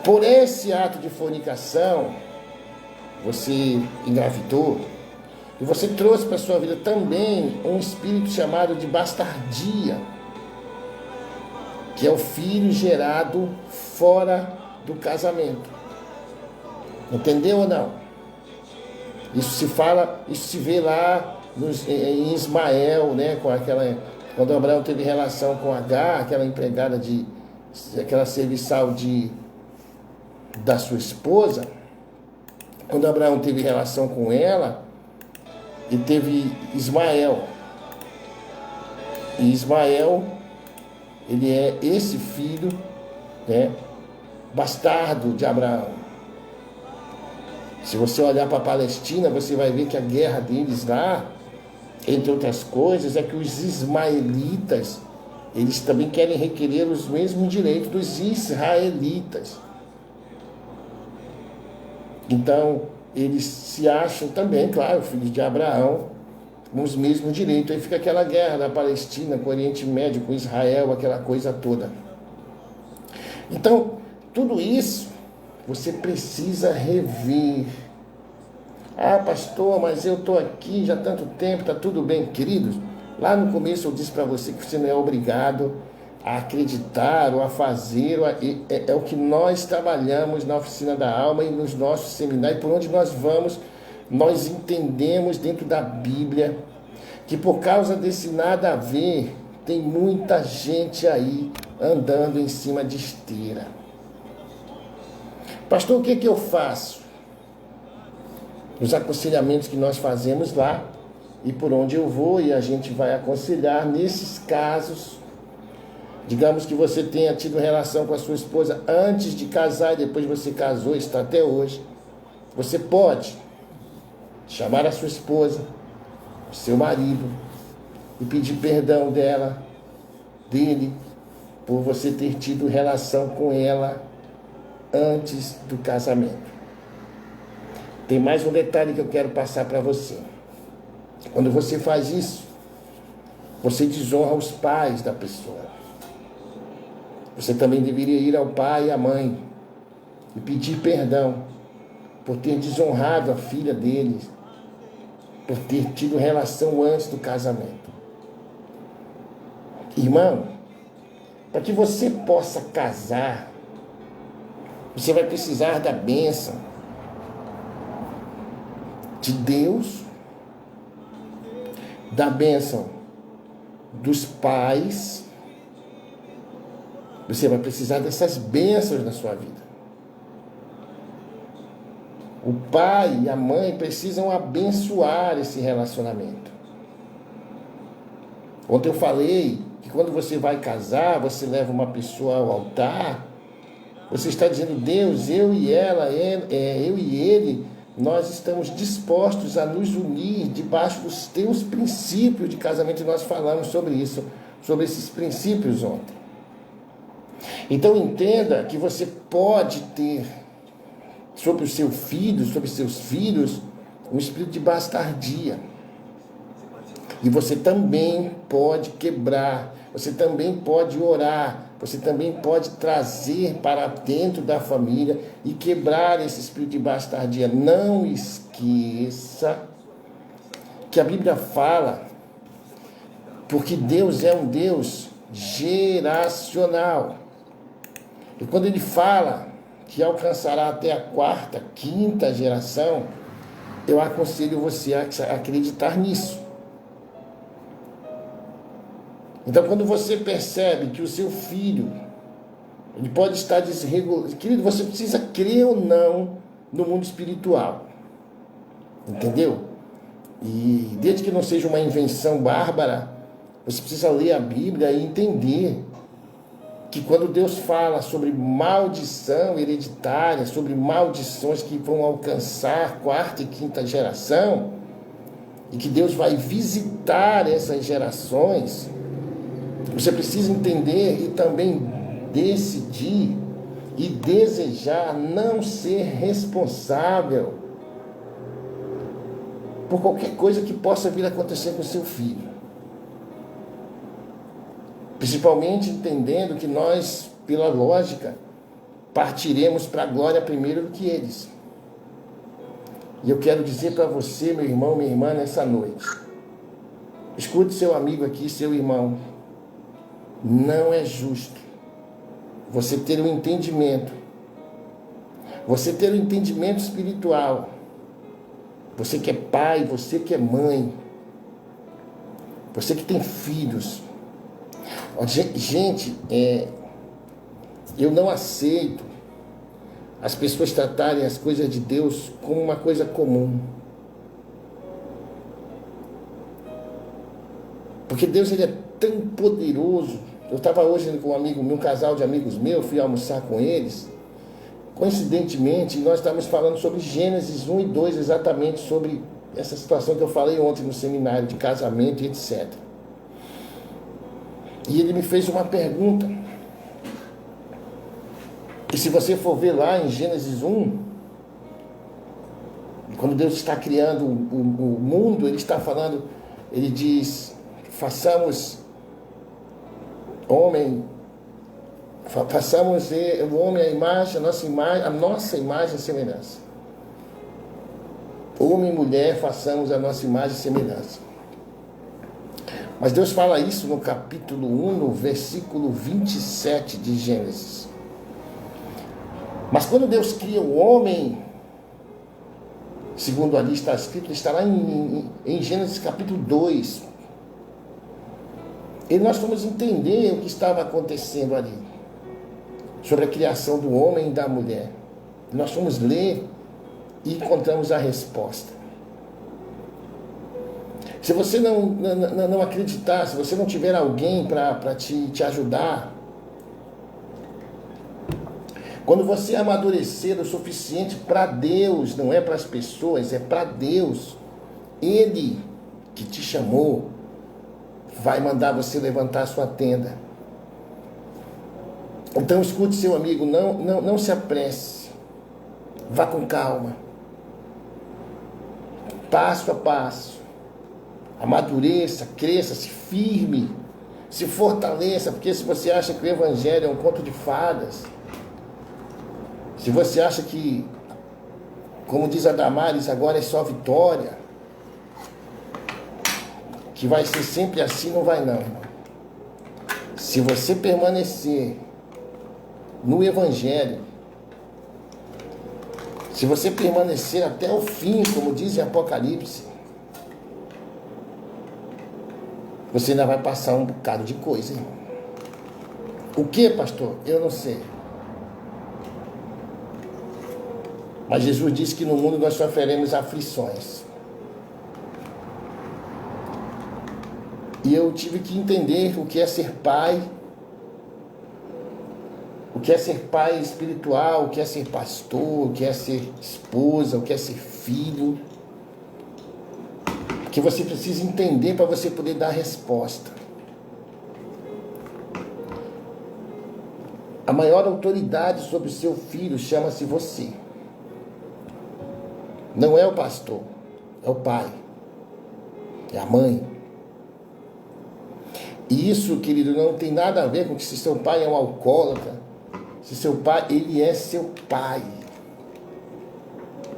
Por esse ato de fornicação, você engravidou e você trouxe para a sua vida também um espírito chamado de bastardia, que é o filho gerado fora do casamento. Entendeu ou não? Isso se vê lá em Ismael, né, quando Abraão teve relação com Agar, aquela empregada aquela serviçal da sua esposa. Quando Abraão teve relação com ela, e teve Ismael. E Ismael, ele é esse filho, né, bastardo de Abraão. Se você olhar para a Palestina, você vai ver que a guerra deles lá, entre outras coisas, é que os ismaelitas, eles também querem requerer os mesmos direitos dos israelitas. Então, eles se acham também, claro, filhos de Abraão, com os mesmos direitos. Aí fica aquela guerra da Palestina com o Oriente Médio, com Israel, aquela coisa toda. Então, tudo isso você precisa rever. Ah, pastor, mas eu estou aqui já há tanto tempo, está tudo bem. Queridos, lá no começo eu disse para você que você não é obrigado a acreditar ou a fazer, é o que nós trabalhamos na Oficina da Alma e nos nossos seminários, por onde nós vamos, nós entendemos dentro da Bíblia que por causa desse nada a ver, tem muita gente aí andando em cima de esteira. Pastor, o que eu faço? Os aconselhamentos que nós fazemos lá e por onde eu vou, e a gente vai aconselhar nesses casos. Digamos que você tenha tido relação com a sua esposa antes de casar e depois você casou e está até hoje. Você pode chamar a sua esposa, o seu marido, e pedir perdão dele, por você ter tido relação com ela antes do casamento. Tem mais um detalhe que eu quero passar para você. Quando você faz isso, você desonra os pais da pessoa. Você também deveria ir ao pai e à mãe e pedir perdão por ter desonrado a filha deles, por ter tido relação antes do casamento. Irmão, para que você possa casar, você vai precisar da bênção de Deus, da bênção dos pais. Você vai precisar dessas bênçãos na sua vida. O pai e a mãe precisam abençoar esse relacionamento. Ontem eu falei que quando você vai casar, você leva uma pessoa ao altar, você está dizendo: Deus, eu e ela, eu e ele, nós estamos dispostos a nos unir debaixo dos teus princípios de casamento. E nós falamos sobre isso, sobre esses princípios ontem. Então entenda que você pode ter sobre o seu filho, sobre seus filhos, um espírito de bastardia. E você também pode quebrar, você também pode orar, você também pode trazer para dentro da família e quebrar esse espírito de bastardia. Não esqueça que a Bíblia fala, porque Deus é um Deus geracional. E quando ele fala que alcançará até a 4ª, 5ª geração, eu aconselho você a acreditar nisso. Então, quando você percebe que o seu filho, ele pode estar desregulado, querido, você precisa crer ou não no mundo espiritual. Entendeu? E desde que não seja uma invenção bárbara, você precisa ler a Bíblia e entender que quando Deus fala sobre maldição hereditária, sobre maldições que vão alcançar quarta e quinta geração, e que Deus vai visitar essas gerações, você precisa entender e também decidir e desejar não ser responsável por qualquer coisa que possa vir a acontecer com seu filho. Principalmente entendendo que nós, pela lógica, partiremos para a glória primeiro do que eles. E eu quero dizer para você, meu irmão, minha irmã, nessa noite, escute seu amigo aqui, seu irmão, não é justo você ter um entendimento, você ter um entendimento espiritual, você que é pai, você que é mãe, você que tem filhos. Gente, eu não aceito as pessoas tratarem as coisas de Deus como uma coisa comum. Porque Deus, ele é tão poderoso. Eu estava hoje com um casal de amigos meus, fui almoçar com eles. Coincidentemente, nós estávamos falando sobre Gênesis 1 e 2, exatamente sobre essa situação que eu falei ontem no seminário de casamento e etc. E ele me fez uma pergunta. E se você for ver lá em Gênesis 1, quando Deus está criando o mundo, ele está falando, ele diz, façamos o homem a imagem, a nossa imagem e semelhança. Homem e mulher, façamos a nossa imagem e semelhança. Mas Deus fala isso no capítulo 1, no versículo 27 de Gênesis. Mas quando Deus cria o homem, segundo ali está escrito, está lá em Gênesis capítulo 2. E nós vamos entender o que estava acontecendo ali, sobre a criação do homem e da mulher. Nós vamos ler e encontramos a resposta. Se você não acreditar, se você não tiver alguém para te ajudar, quando você amadurecer o suficiente para Deus, não é para as pessoas, é para Deus, Ele que te chamou, vai mandar você levantar a sua tenda. Então escute seu amigo, não se apresse, vá com calma, passo a passo, amadureça, cresça, se firme, se fortaleça, porque se você acha que o Evangelho é um conto de fadas, se você acha que, como diz a Damares, agora é só vitória, que vai ser sempre assim, não vai não, irmão. Se você permanecer no Evangelho, se você permanecer até o fim, como diz em Apocalipse, você ainda vai passar um bocado de coisa, irmão. O que, pastor? Eu não sei. Mas Jesus disse que no mundo nós sofreremos aflições. E eu tive que entender o que é ser pai, o que é ser pai espiritual, o que é ser pastor, o que é ser esposa, o que é ser filho. Que você precisa entender para você poder dar resposta. A maior autoridade sobre o seu filho chama-se você. Não é o pastor, é o pai, é a mãe. E isso, querido, não tem nada a ver com que se seu pai é um alcoólatra, se seu pai, ele é seu pai,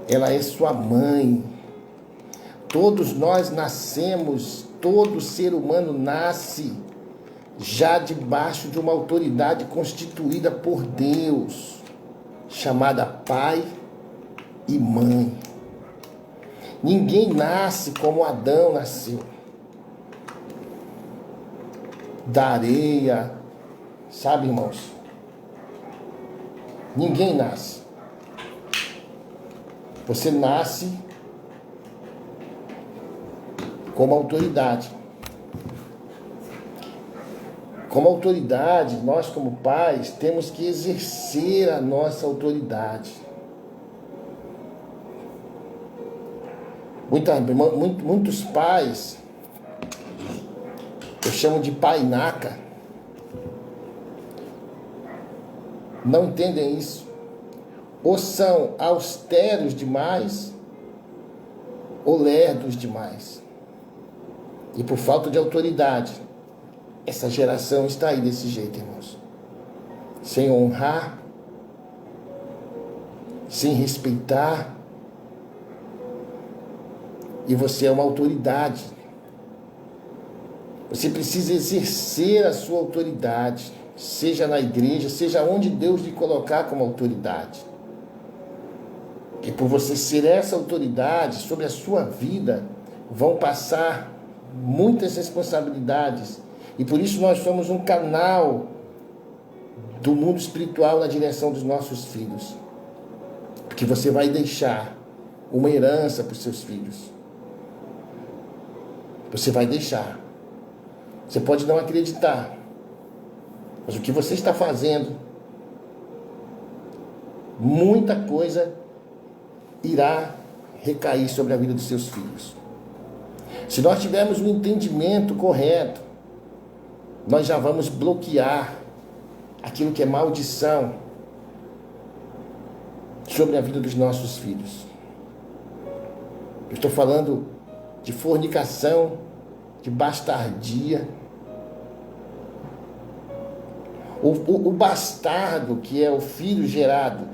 ela é sua mãe. Todos nós nascemos, todo ser humano nasce já debaixo de uma autoridade constituída por Deus, chamada pai e mãe. Ninguém nasce como Adão nasceu. da areia, sabe, irmãos? Ninguém nasce. Você nasce como autoridade. Como autoridade, nós como pais temos que exercer a nossa autoridade. Muitos pais, eu chamo de painaca, não entendem isso. Ou são austeros demais, ou lerdos demais. E por falta de autoridade, essa geração está aí desse jeito, irmãos. Sem honrar, sem respeitar. E você é uma autoridade. Você precisa exercer a sua autoridade, seja na igreja, seja onde Deus lhe colocar como autoridade. E por você ser essa autoridade sobre a sua vida, vão passar muitas responsabilidades. E por isso nós somos um canal do mundo espiritual na direção dos nossos filhos. Porque você vai deixar uma herança para os seus filhos. Você vai deixar. Você pode não acreditar, mas o que você está fazendo, muita coisa irá recair sobre a vida dos seus filhos. Se nós tivermos um entendimento correto, nós já vamos bloquear aquilo que é maldição sobre a vida dos nossos filhos. Eu estou falando de fornicação, de bastardia. O bastardo, que é o filho gerado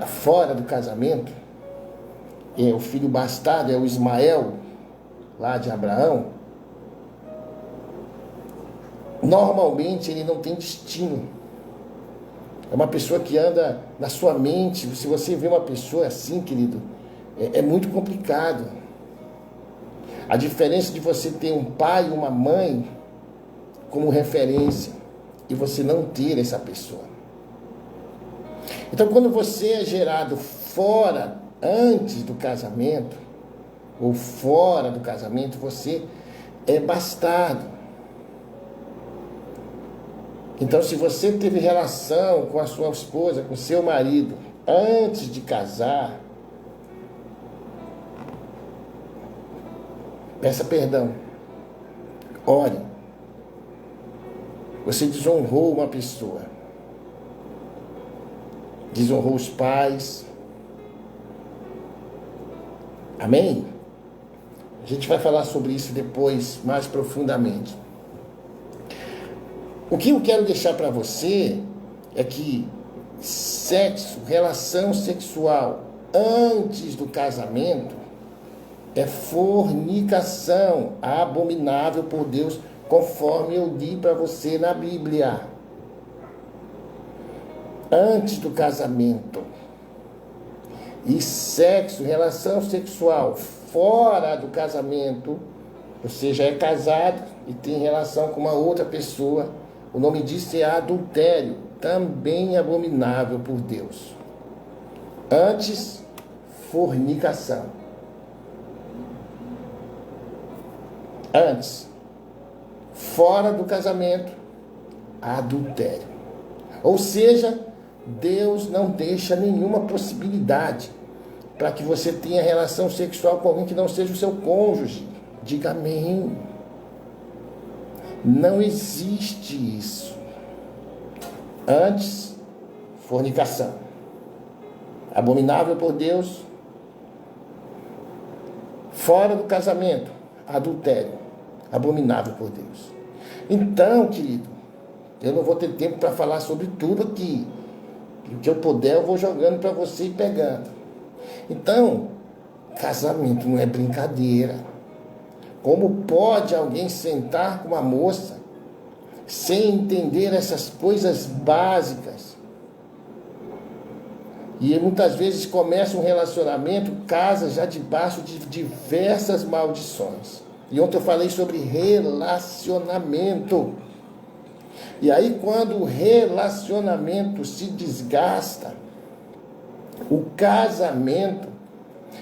fora do casamento, o filho bastardo é o Ismael, lá de Abraão. Normalmente ele não tem destino. É uma pessoa que anda na sua mente. Se você vê uma pessoa assim, querido, é muito complicado. A diferença de você ter um pai e uma mãe como referência e você não ter essa pessoa. Então, quando você é gerado fora, antes do casamento, ou fora do casamento, você é bastardo. Então, se você teve relação com a sua esposa, com seu marido, antes de casar, peça perdão. Ore. Você desonrou uma pessoa. Desonrou os pais. Amém? A gente vai falar sobre isso depois, mais profundamente. O que eu quero deixar para você é que sexo, relação sexual antes do casamento é fornicação, abominável por Deus, conforme eu li para você na Bíblia. Antes do casamento. E sexo, relação sexual fora do casamento, você já é casado e tem relação com uma outra pessoa, o nome disso é adultério, também abominável por Deus. Antes, fornicação. Antes, fora do casamento, adultério. Ou seja, Deus não deixa nenhuma possibilidade para que você tenha relação sexual com alguém que não seja o seu cônjuge. Diga amém. Não existe isso. Antes, fornicação. Abominável por Deus. Fora do casamento, adultério. Abominável por Deus. Então, querido, eu não vou ter tempo para falar sobre tudo aqui. O que eu puder, eu vou jogando para você e pegando. Então, casamento não é brincadeira. Como pode alguém sentar com uma moça sem entender essas coisas básicas? E muitas vezes começa um relacionamento, casa já debaixo de diversas maldições. E ontem eu falei sobre relacionamento. E aí, quando o relacionamento se desgasta, o casamento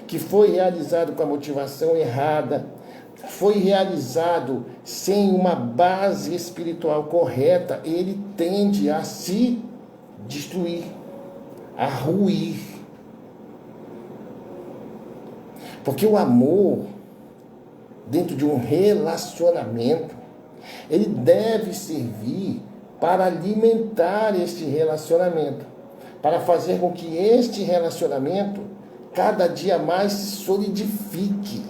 que foi realizado com a motivação errada, foi realizado sem uma base espiritual correta, ele tende a se destruir, a ruir. Porque o amor, dentro de um relacionamento, ele deve servir para alimentar este relacionamento, para fazer com que este relacionamento cada dia mais se solidifique.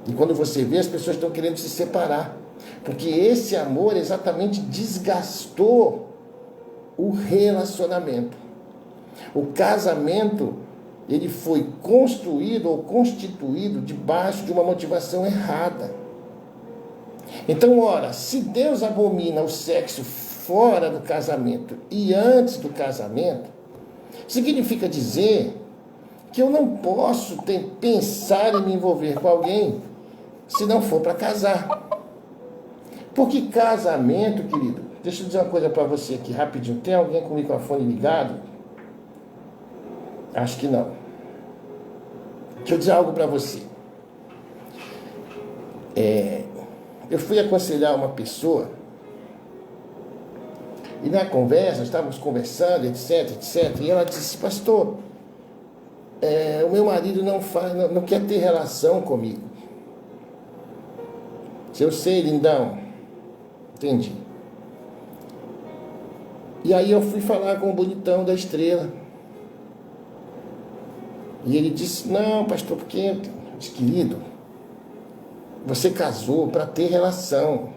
E quando você vê, as pessoas estão querendo se separar, porque esse amor exatamente desgastou o relacionamento. O casamento, ele foi construído ou constituído debaixo de uma motivação errada. Então, ora, se Deus abomina o sexo fora do casamento e antes do casamento, significa dizer que eu não posso pensar em me envolver com alguém se não for para casar. Porque casamento, querido, deixa eu dizer uma coisa para você aqui rapidinho. Tem alguém com o microfone ligado? Acho que não. Deixa eu dizer algo para você. Eu fui aconselhar uma pessoa e na conversa, estávamos conversando, etc, etc, e ela disse: pastor, o meu marido não quer ter relação comigo. Se eu sei, lindão, entendi. E aí eu fui falar com o bonitão da Estrela. E ele disse: não, pastor, porque, eu disse, querido, você casou para ter relação.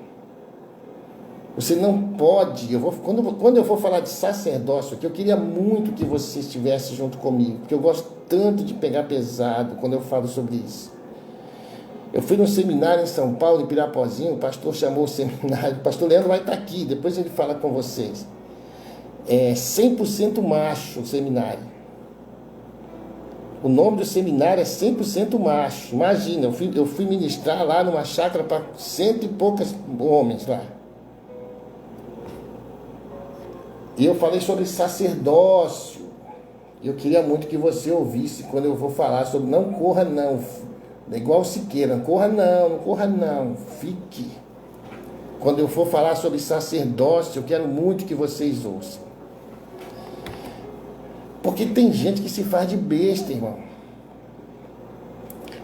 Você não pode. Quando eu for falar de sacerdócio aqui, eu queria muito que você estivesse junto comigo, porque eu gosto tanto de pegar pesado quando eu falo sobre isso. Eu fui num seminário em São Paulo, em Pirapozinho, o pastor chamou o seminário, o pastor Leandro vai estar aqui, depois ele fala com vocês. 100% macho o seminário. O nome do seminário é 100% macho. Imagina, eu fui ministrar lá numa chácara para 100 e poucos homens lá. E eu falei sobre sacerdócio. Eu queria muito que você ouvisse quando eu vou falar sobre não corra não. É igual Siqueira, não corra não, fique. Quando eu for falar sobre sacerdócio, eu quero muito que vocês ouçam. Porque tem gente que se faz de besta, irmão.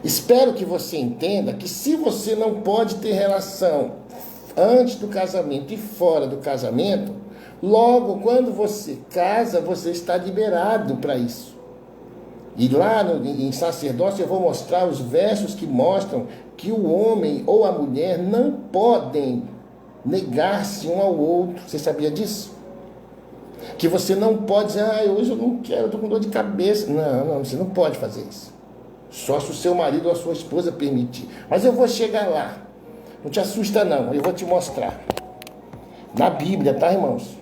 Espero que você entenda que se você não pode ter relação antes do casamento e fora do casamento, logo quando você casa, você está liberado para isso. E lá em sacerdócio eu vou mostrar os versos que mostram que o homem ou a mulher não podem negar-se um ao outro. Você sabia disso? Que você não pode dizer: hoje eu não quero, eu estou com dor de cabeça. Não, você não pode fazer isso. Só se o seu marido ou a sua esposa permitir. Mas eu vou chegar lá. Não te assusta não, eu vou te mostrar. Na Bíblia, tá, irmãos?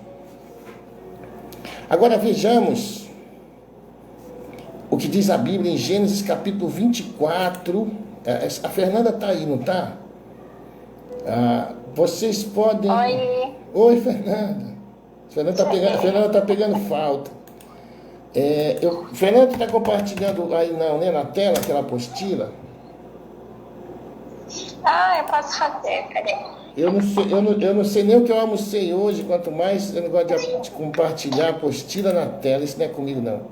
Agora vejamos o que diz a Bíblia em Gênesis capítulo 24. A Fernanda está aí, não está? Vocês podem... Oi, Fernanda. Fernanda está pegando falta. Fernanda está compartilhando aí né, na tela aquela apostila? Eu posso fazer, peraí. Eu não sei nem o que eu almocei hoje, quanto mais eu não gosto de compartilhar a apostila na tela. Isso não é comigo, não.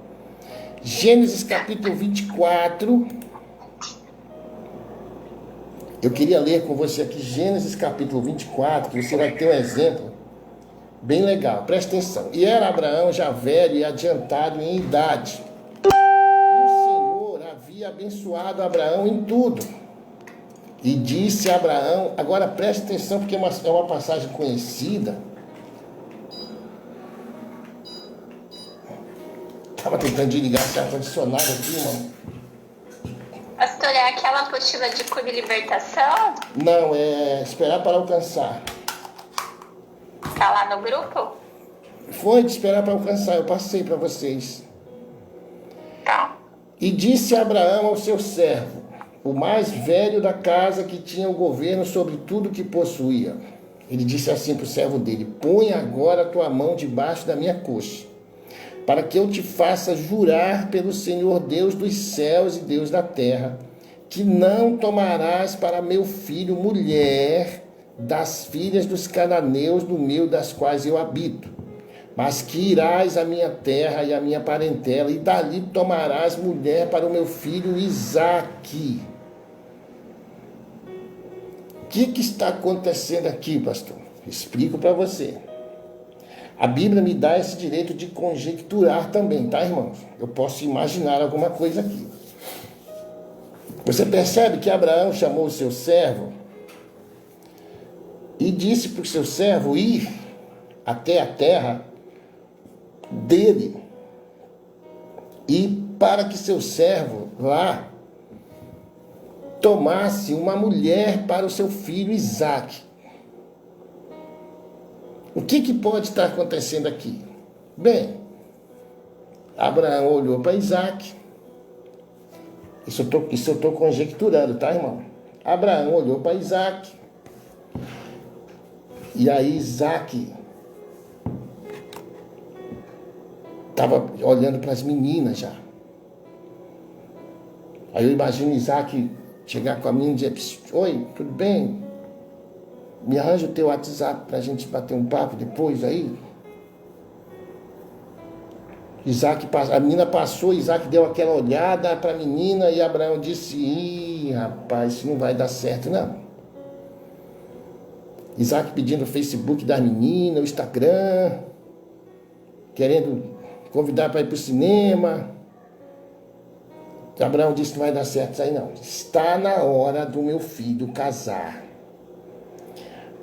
Gênesis capítulo 24. Eu queria ler com você aqui Gênesis capítulo 24, que você vai ter um exemplo bem legal. Presta atenção. E era Abraão já velho e adiantado em idade. E o Senhor havia abençoado Abraão em tudo. E disse a Abraão... Agora preste atenção, porque é uma passagem conhecida. Estava tentando desligar esse ar-condicionado aqui, irmão. Pastor, é aquela apostila de cura e libertação? Não, é esperar para alcançar. Tá lá no grupo? Foi de esperar para alcançar, eu passei para vocês. Tá. E disse Abraão ao seu servo: o mais velho da casa, que tinha o governo sobre tudo que possuía. Ele disse assim para o servo dele: põe agora a tua mão debaixo da minha coxa, para que eu te faça jurar pelo Senhor Deus dos céus e Deus da terra, que não tomarás para meu filho mulher das filhas dos cananeus no meio das quais eu habito, mas que irás à minha terra e à minha parentela, e dali tomarás mulher para o meu filho Isaque. O que está acontecendo aqui, pastor? Explico para você. A Bíblia me dá esse direito de conjecturar também, tá, irmãos? Eu posso imaginar alguma coisa aqui. Você percebe que Abraão chamou o seu servo e disse para o seu servo ir até a terra dele, e para que seu servo lá tomasse uma mulher para o seu filho Isaque. O que pode estar acontecendo aqui? Bem, Abraão olhou para Isaque. Isso eu estou conjecturando, tá, irmão? Abraão olhou para Isaque. E aí Isaque estava olhando para as meninas já. Aí eu imagino Isaque chegar com a menina e dizer: oi, tudo bem? Me arranja o teu WhatsApp para a gente bater um papo depois aí. A menina passou, Isaque deu aquela olhada para a menina e Abraão disse: ih, rapaz, isso não vai dar certo, não. Isaque pedindo o Facebook da menina, o Instagram, querendo convidar para ir para o cinema. Abraão disse que não vai dar certo isso aí, não. Está na hora do meu filho casar.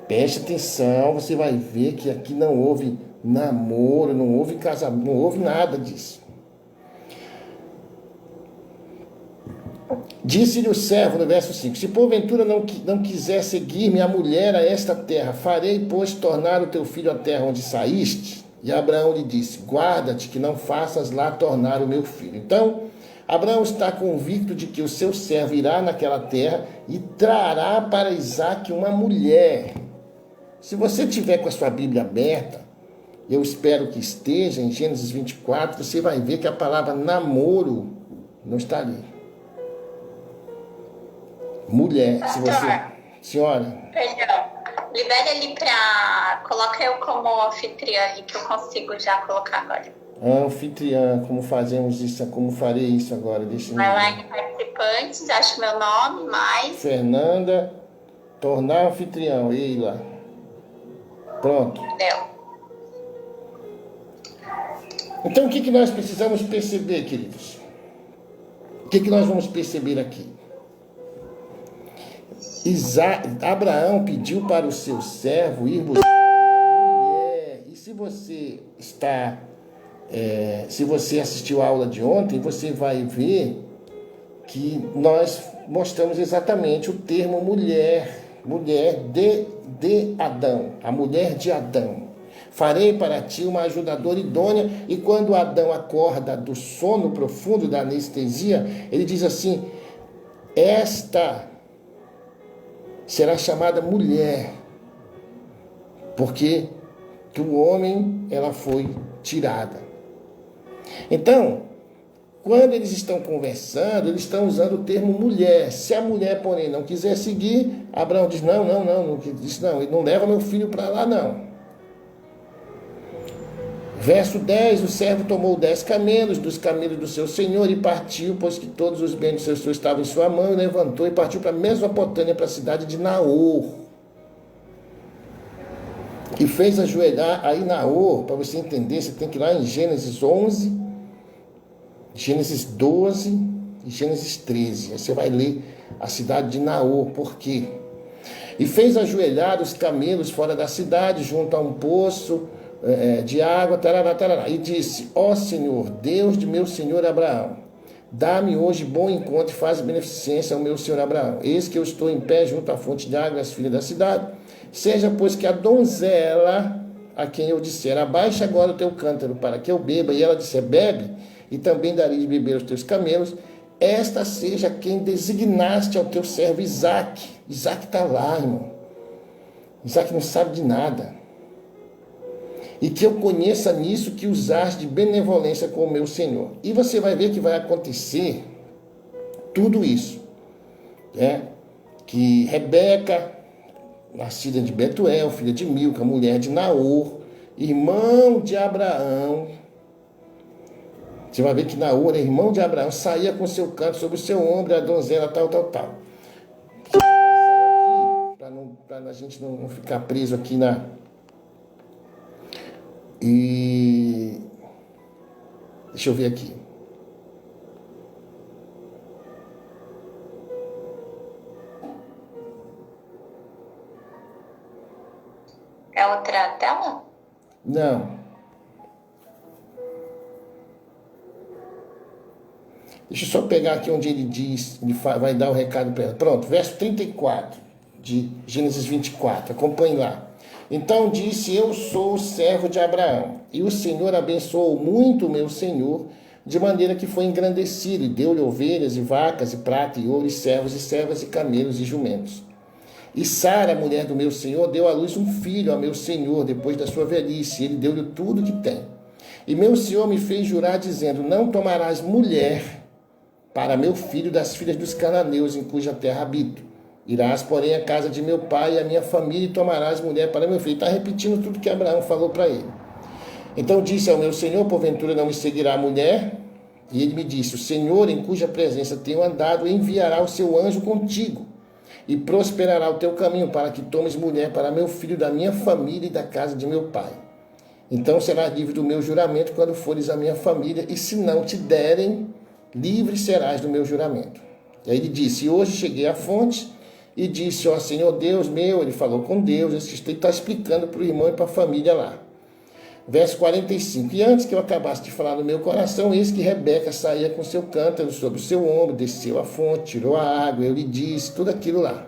Preste atenção, você vai ver que aqui não houve namoro, não houve casamento, não houve nada disso. Disse-lhe o servo, no verso 5, se porventura não quiser seguir-me a mulher a esta terra, farei, pois, tornar o teu filho à terra onde saíste? E Abraão lhe disse: guarda-te que não faças lá tornar o meu filho. Então, Abraão está convicto de que o seu servo irá naquela terra e trará para Isaque uma mulher. Se você tiver com a sua Bíblia aberta, eu espero que esteja em Gênesis 24, você vai ver que a palavra namoro não está ali. Mulher, se você... Senhora. Perdão. Libere ele para... Coloca eu como anfitriã aí, que eu consigo já colocar agora. Anfitriã, como fazemos isso? Como farei isso agora? Deixa vai lá em participantes, acho meu nome, mais... Fernanda, tornar anfitrião, Eila. Pronto. Deu. Então, o que nós precisamos perceber, queridos? O que nós vamos perceber aqui? Abraão pediu para o seu servo ir buscar uma mulher. E se você está... se você assistiu a aula de ontem, você vai ver que nós mostramos exatamente o termo mulher de Adão, a mulher de Adão. Farei para ti uma ajudadora idônea. E quando Adão acorda do sono profundo, da anestesia, ele diz assim: esta será chamada mulher, porque do homem ela foi tirada. Então, quando eles estão conversando, eles estão usando o termo mulher. Se a mulher, porém, não quiser seguir, Abraão diz: não, ele não leva meu filho para lá, não. Verso 10, o servo tomou 10 camelos dos camelos do seu senhor e partiu, pois que todos os bens do seu senhor estavam em sua mão, e levantou e partiu para a Mesopotâmia, para a cidade de Naor. E fez ajoelhar aí Naor, para você entender, você tem que ir lá em Gênesis 11, Gênesis 12 e Gênesis 13. Aí você vai ler a cidade de Naor. Por quê? E fez ajoelhar os camelos fora da cidade, junto a um poço de água, tarará, tarará. E disse: ó Senhor, Deus de meu senhor Abraão, dá-me hoje bom encontro e faz beneficência ao meu senhor Abraão. Eis que eu estou em pé junto à fonte de água, as filhas da cidade. Seja, pois, que a donzela, a quem eu disser: abaixa agora o teu cântaro para que eu beba, e ela disser: bebe, e também darei de beber aos teus camelos, esta seja quem designaste ao teu servo Isaque. Isaque está lá, irmão. Isaque não sabe de nada. E que eu conheça nisso que usaste de benevolência com o meu Senhor. E você vai ver que vai acontecer tudo isso. Que Rebeca, nascida de Betuel, filha de Milca, mulher de Naor, irmão de Abraão. Você vai ver que Naor, irmão de Abraão, saía com seu canto sobre o seu ombro, a donzela tal. Para a gente não ficar preso aqui na... E... Deixa eu ver aqui. É outra tela? Não. Deixa eu só pegar aqui onde ele diz, ele vai dar o recado para ela. Pronto, verso 34 de Gênesis 24. Acompanhe lá. Então disse: eu sou o servo de Abraão, e o Senhor abençoou muito o meu senhor, de maneira que foi engrandecido, e deu-lhe ovelhas e vacas, e prata, e ouro, e servos, e servas, e camelos, e jumentos. E Sara, mulher do meu senhor, deu à luz um filho ao meu senhor, depois da sua velhice, e ele deu-lhe tudo que tem. E meu senhor me fez jurar, dizendo: não tomarás mulher para meu filho das filhas dos cananeus, em cuja terra habito. Irás, porém, à casa de meu pai e à minha família, e tomarás mulher para meu filho. Está repetindo tudo que Abraão falou para ele. Então disse ao meu senhor: porventura não me seguirá a mulher? E ele me disse: o Senhor, em cuja presença tenho andado, enviará o seu anjo contigo, e prosperará o teu caminho, para que tomes mulher para meu filho da minha família e da casa de meu pai. Então serás livre do meu juramento quando fores à minha família, e se não te derem, livre serás do meu juramento. E aí ele disse: e hoje cheguei à fonte, e disse: ó Senhor Deus meu, ele falou com Deus, esse está explicando para o irmão e para a família lá. Verso 45, e antes que eu acabasse de falar no meu coração, eis que Rebeca saía com seu cântaro sobre o seu ombro, desceu à fonte, tirou a água, eu lhe disse, tudo aquilo lá.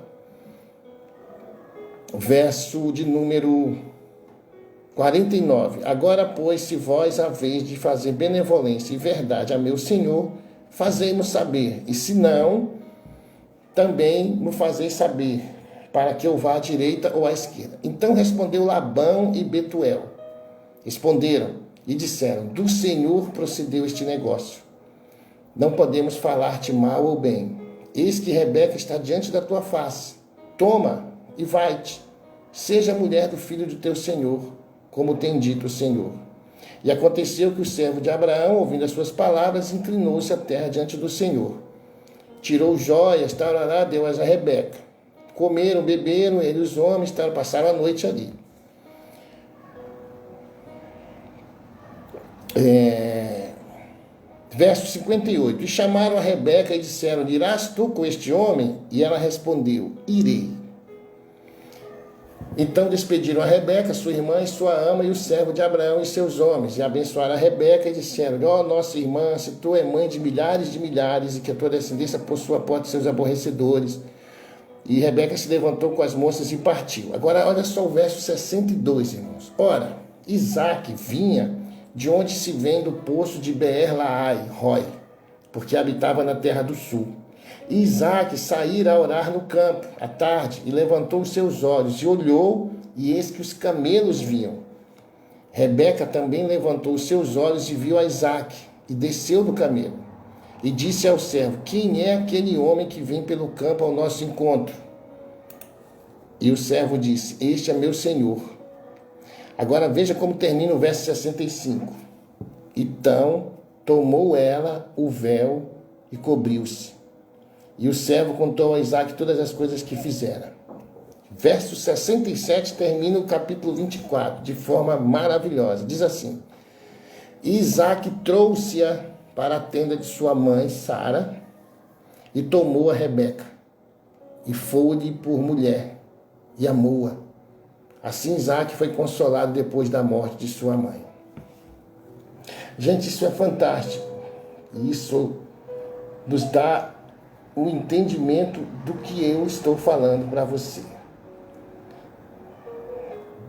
Verso de número 49, agora, pois, se vós haveis de fazer benevolência e verdade a meu Senhor, fazei-mo saber, e se não, também me fazeis saber, para que eu vá à direita ou à esquerda. Então respondeu Labão e Betuel. Responderam e disseram: do Senhor procedeu este negócio. Não podemos falar-te mal ou bem. Eis que Rebeca está diante da tua face. Toma e vai-te. Seja mulher do filho do teu senhor, como tem dito o Senhor. E aconteceu que o servo de Abraão, ouvindo as suas palavras, inclinou-se à terra diante do Senhor. Tirou joias, tarará, deu-as a Rebeca. Comeram, beberam, ele e os homens, passaram a noite ali. Verso 58. E chamaram a Rebeca e disseram: irás tu com este homem? E ela respondeu: irei. Então despediram a Rebeca, sua irmã e sua ama, e o servo de Abraão e seus homens, e abençoaram a Rebeca e disseram: ó nossa irmã, se tu é mãe de milhares, e que a tua descendência possua a porta de seus aborrecedores. E Rebeca se levantou com as moças e partiu. Agora olha só o verso 62, irmãos. Ora, Isaque vinha de onde se vem do poço de Beer-Lahai-Roi, porque habitava na terra do sul. E Isaque saíra a orar no campo, à tarde, e levantou os seus olhos, e olhou, e eis que os camelos vinham. Rebeca também levantou os seus olhos e viu a Isaque, e desceu do camelo. E disse ao servo: quem é aquele homem que vem pelo campo ao nosso encontro? E o servo disse: este é meu senhor. Agora veja como termina o verso 65. Então tomou ela o véu e cobriu-se. E o servo contou a Isaque todas as coisas que fizera. Verso 67 termina o capítulo 24 de forma maravilhosa. Diz assim: e Isaque trouxe-a para a tenda de sua mãe Sara e tomou a Rebeca e foi-lhe por mulher e amou-a. Assim Isaque foi consolado depois da morte de sua mãe. Gente, isso é fantástico. Isso nos dá o entendimento do que eu estou falando para você.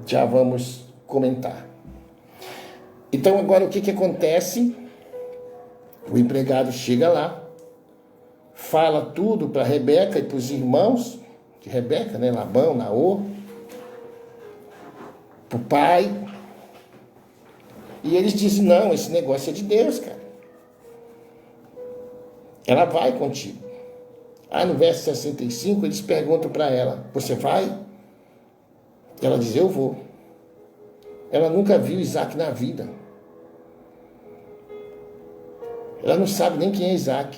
Já vamos comentar. Então agora o que acontece? O empregado chega lá fala tudo para Rebeca e para os irmãos de Rebeca, né? Labão, Naor, para o pai. E eles dizem, não, esse negócio é de Deus, cara. Ela vai contigo. No verso 65, eles perguntam para ela, você vai? Ela diz, eu vou. Ela nunca viu Isaac na vida. Ela não sabe nem quem é Isaac.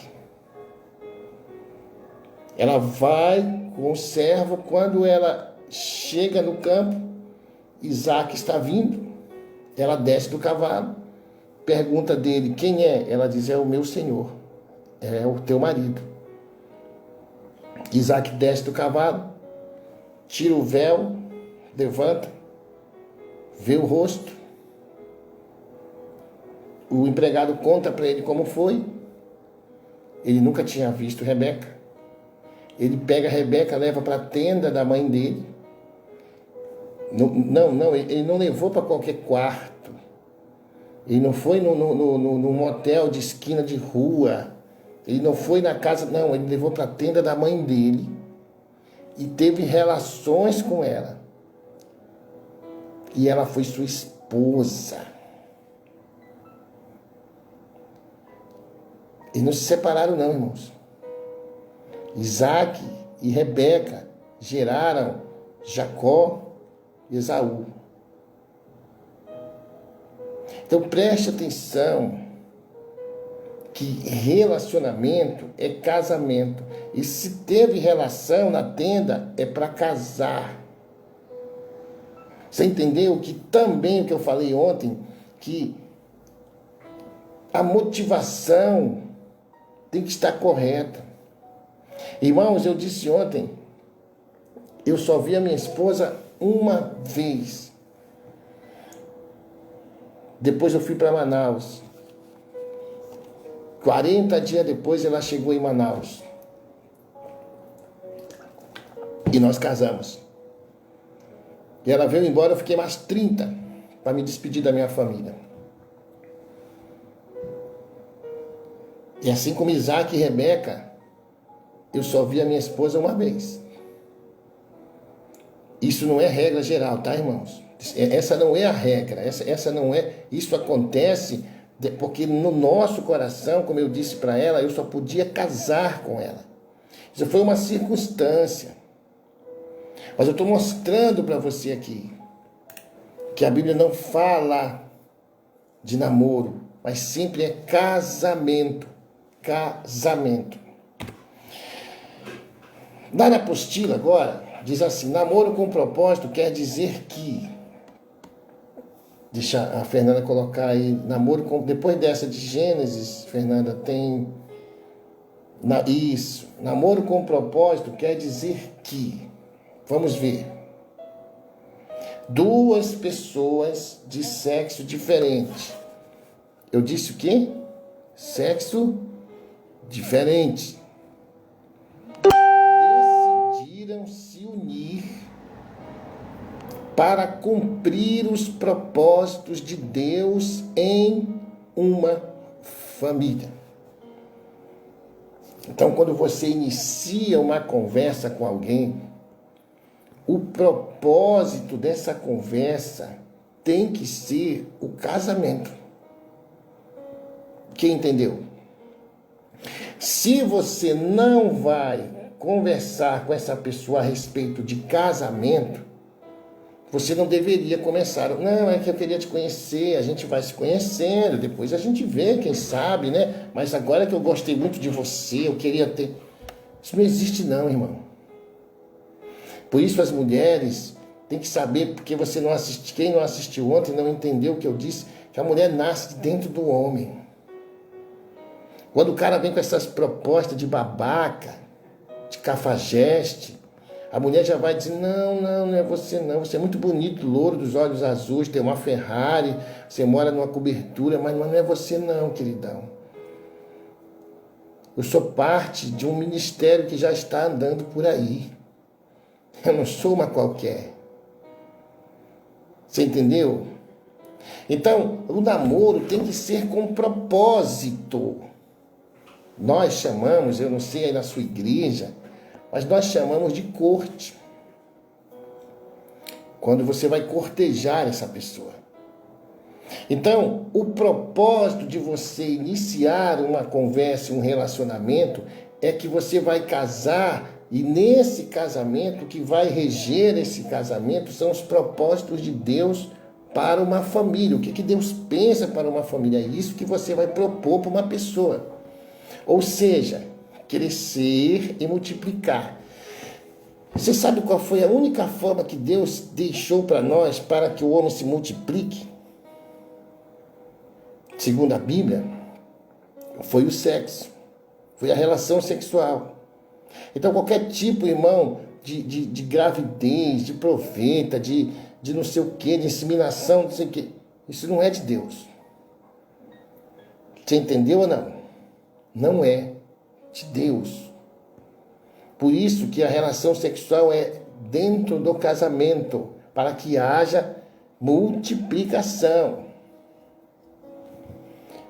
Ela vai com o servo. Quando ela chega no campo, Isaac está vindo. Ela desce do cavalo, pergunta dele quem é. Ela diz, é o meu senhor, é o teu marido. Isaac desce do cavalo, tira o véu, levanta, vê o rosto. O empregado conta para ele como foi. Ele nunca tinha visto Rebeca. Ele pega a Rebeca, leva para a tenda da mãe dele. Não, ele não levou para qualquer quarto. Ele não foi num motel de esquina de rua. Ele não foi na casa, não. Ele levou para a tenda da mãe dele e teve relações com ela. E ela foi sua esposa. E não se separaram não, irmãos. Isaac e Rebeca geraram Jacó e Esaú. Então preste atenção que relacionamento é casamento. E se teve relação na tenda, é para casar. Você entendeu que também o que eu falei ontem, que a motivação tem que estar correta. Irmãos, eu disse ontem, eu só vi a minha esposa uma vez. Depois eu fui para Manaus. 40 dias depois ela chegou em Manaus. E nós casamos. E ela veio embora, eu fiquei mais 30 para me despedir da minha família. E assim como Isaac e Rebeca, eu só vi a minha esposa uma vez. Isso não é regra geral, tá, irmãos? Essa não é a regra, essa não é... Isso acontece porque no nosso coração, como eu disse para ela, eu só podia casar com ela. Isso foi uma circunstância. Mas eu estou mostrando para você aqui que a Bíblia não fala de namoro, mas sempre é casamento. Casamento. Lá na apostila agora, diz assim, namoro com propósito quer dizer que... Deixa a Fernanda colocar aí, namoro com... Depois dessa de Gênesis, Fernanda, tem... Isso, namoro com propósito quer dizer que... Vamos ver. Duas pessoas de sexo diferente. Eu disse o quê? Sexo diferente. Decidiram se unir para cumprir os propósitos de Deus em uma família. Então, quando você inicia uma conversa com alguém, o propósito dessa conversa tem que ser o casamento. Quem entendeu? Se você não vai conversar com essa pessoa a respeito de casamento, você não deveria começar. Não, é que eu queria te conhecer, a gente vai se conhecendo, depois a gente vê, quem sabe, né? Mas agora que eu gostei muito de você, eu queria ter... Isso não existe não, irmão. Por isso as mulheres têm que saber, porque você não assistiu, quem não assistiu ontem não entendeu o que eu disse, que a mulher nasce dentro do homem. Quando o cara vem com essas propostas de babaca, de cafajeste, a mulher já vai dizer, não é você não, você é muito bonito, louro, dos olhos azuis, tem uma Ferrari, você mora numa cobertura, mas não é você não, queridão. Eu sou parte de um ministério que já está andando por aí. Eu não sou uma qualquer. Você entendeu? Então, o namoro tem que ser com propósito. Nós chamamos, eu não sei aí na sua igreja, mas nós chamamos de corte. Quando você vai cortejar essa pessoa. Então, o propósito de você iniciar uma conversa, um relacionamento, é que você vai casar e nesse casamento, o que vai reger esse casamento são os propósitos de Deus para uma família. O que Deus pensa para uma família? É isso que você vai propor para uma pessoa. Ou seja, crescer e multiplicar. Você sabe qual foi a única forma que Deus deixou para nós para que o homem se multiplique? Segundo a Bíblia, foi o sexo, foi a relação sexual. Então qualquer tipo, irmão, de gravidez, de proveta, de não sei o que, de inseminação, não sei o que, isso não é de Deus. Você entendeu ou não? Não é de Deus. Por isso que a relação sexual é dentro do casamento, para que haja multiplicação.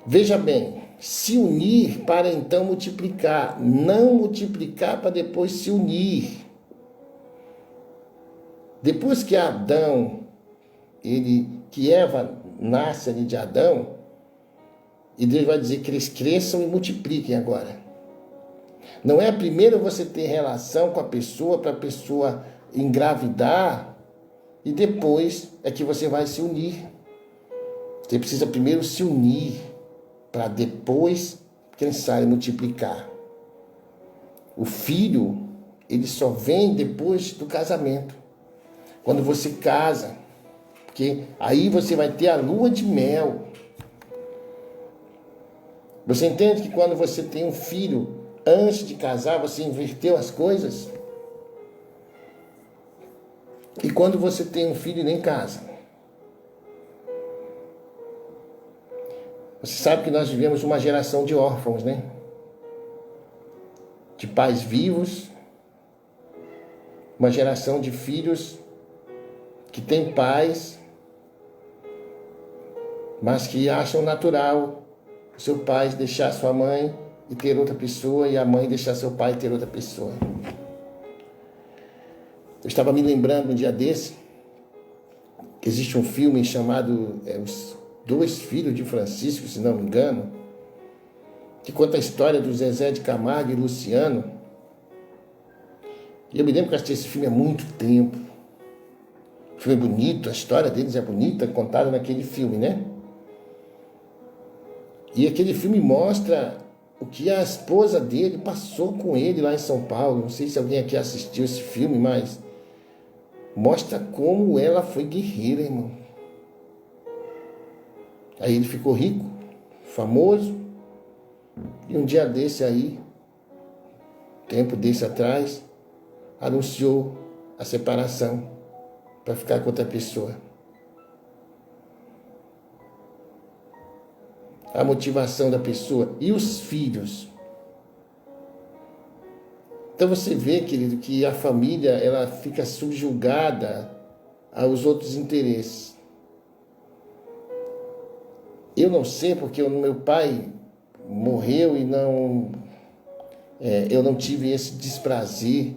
Veja bem, se unir para então multiplicar, não multiplicar para depois se unir. Depois que Adão, que Eva nasce ali de Adão, e Deus vai dizer que eles cresçam e multipliquem agora. Não é primeiro você ter relação com a pessoa para a pessoa engravidar e depois é que você vai se unir. Você precisa primeiro se unir para depois, quem sabe, multiplicar. O filho, ele só vem depois do casamento. Quando você casa, porque aí você vai ter a lua de mel. Você entende que quando você tem um filho, antes de casar, você inverteu as coisas? E quando você tem um filho e nem casa? Você sabe que nós vivemos uma geração de órfãos, né? De pais vivos, uma geração de filhos que têm pais, mas que acham natural o seu pai deixar sua mãe e ter outra pessoa, e a mãe deixar seu pai e ter outra pessoa. Eu estava me lembrando um dia desse, que existe um filme chamado Os Dois Filhos de Francisco, se não me engano, que conta a história do Zezé de Camargo e Luciano. E eu me lembro que eu assisti esse filme há muito tempo. O filme é bonito, a história deles é bonita, contada naquele filme, né? E aquele filme mostra o que a esposa dele passou com ele lá em São Paulo. Não sei se alguém aqui assistiu esse filme, mas mostra como ela foi guerreira, irmão. Aí ele ficou rico, famoso, e um dia desse aí, tempo desse atrás, anunciou a separação para ficar com outra pessoa. A motivação da pessoa e os filhos. Então você vê, querido, que a família ela fica subjugada aos outros interesses. Eu não sei porque o meu pai morreu e eu não tive esse desprazer.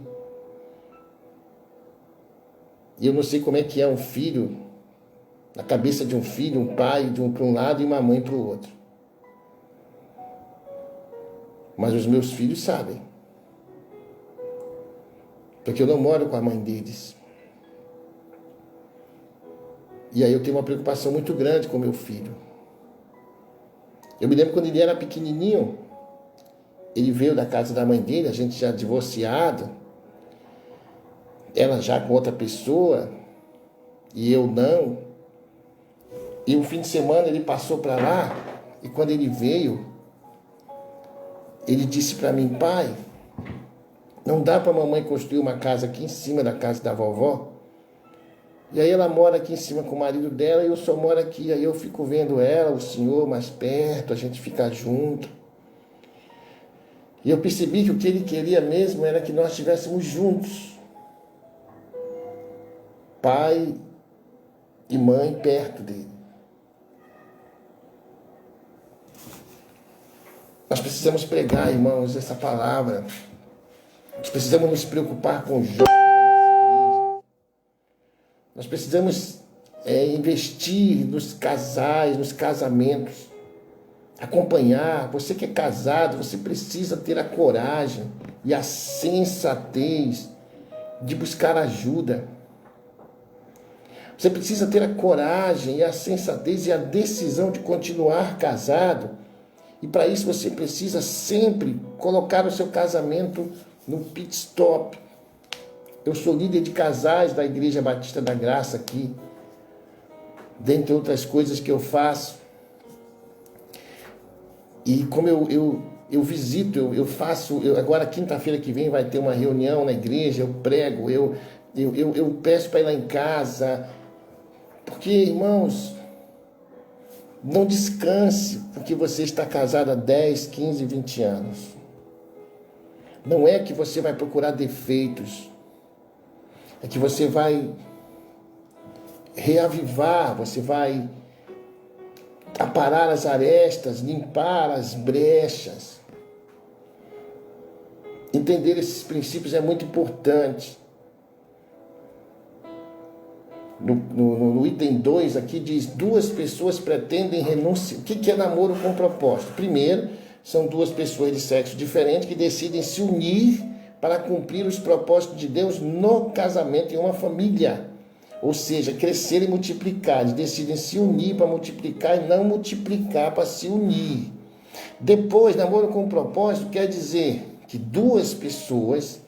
E eu não sei como é que é um filho, na cabeça de um filho, um pai para um lado e uma mãe para o outro. Mas os meus filhos sabem. Porque eu não moro com a mãe deles. E aí eu tenho uma preocupação muito grande com meu filho. Eu me lembro quando ele era pequenininho, ele veio da casa da mãe dele, a gente já divorciado, ela já com outra pessoa, e eu não. E um fim de semana ele passou para lá, e quando ele veio, ele disse para mim: pai, não dá para a mamãe construir uma casa aqui em cima da casa da vovó? E aí ela mora aqui em cima com o marido dela e eu só moro aqui. Aí eu fico vendo ela, o senhor mais perto, a gente fica junto. E eu percebi que o que ele queria mesmo era que nós estivéssemos juntos. Pai e mãe perto dele. Nós precisamos pregar, irmãos, essa palavra. Nós precisamos nos preocupar com os jovens da nossa igreja. Nós precisamos investir nos casais, nos casamentos. Acompanhar. Você que é casado, você precisa ter a coragem e a sensatez de buscar ajuda. Você precisa ter a coragem e a sensatez e a decisão de continuar casado. E para isso você precisa sempre colocar o seu casamento no pit stop. Eu sou líder de casais da Igreja Batista da Graça aqui. Dentre outras coisas que eu faço. E como eu visito, eu faço, agora quinta-feira que vem vai ter uma reunião na igreja, eu prego, eu peço para ir lá em casa, porque, irmãos, não descanse porque você está casado há 10, 15, 20 anos. Não é que você vai procurar defeitos, é que você vai reavivar, você vai aparar as arestas, limpar as brechas. Entender esses princípios é muito importante. No item 2 aqui diz, 2 pessoas pretendem renunciar. O que é namoro com propósito? Primeiro, são 2 pessoas de sexo diferente que decidem se unir para cumprir os propósitos de Deus no casamento em uma família. Ou seja, crescer e multiplicar. Eles decidem se unir para multiplicar e não multiplicar para se unir. Depois, namoro com propósito quer dizer que 2 pessoas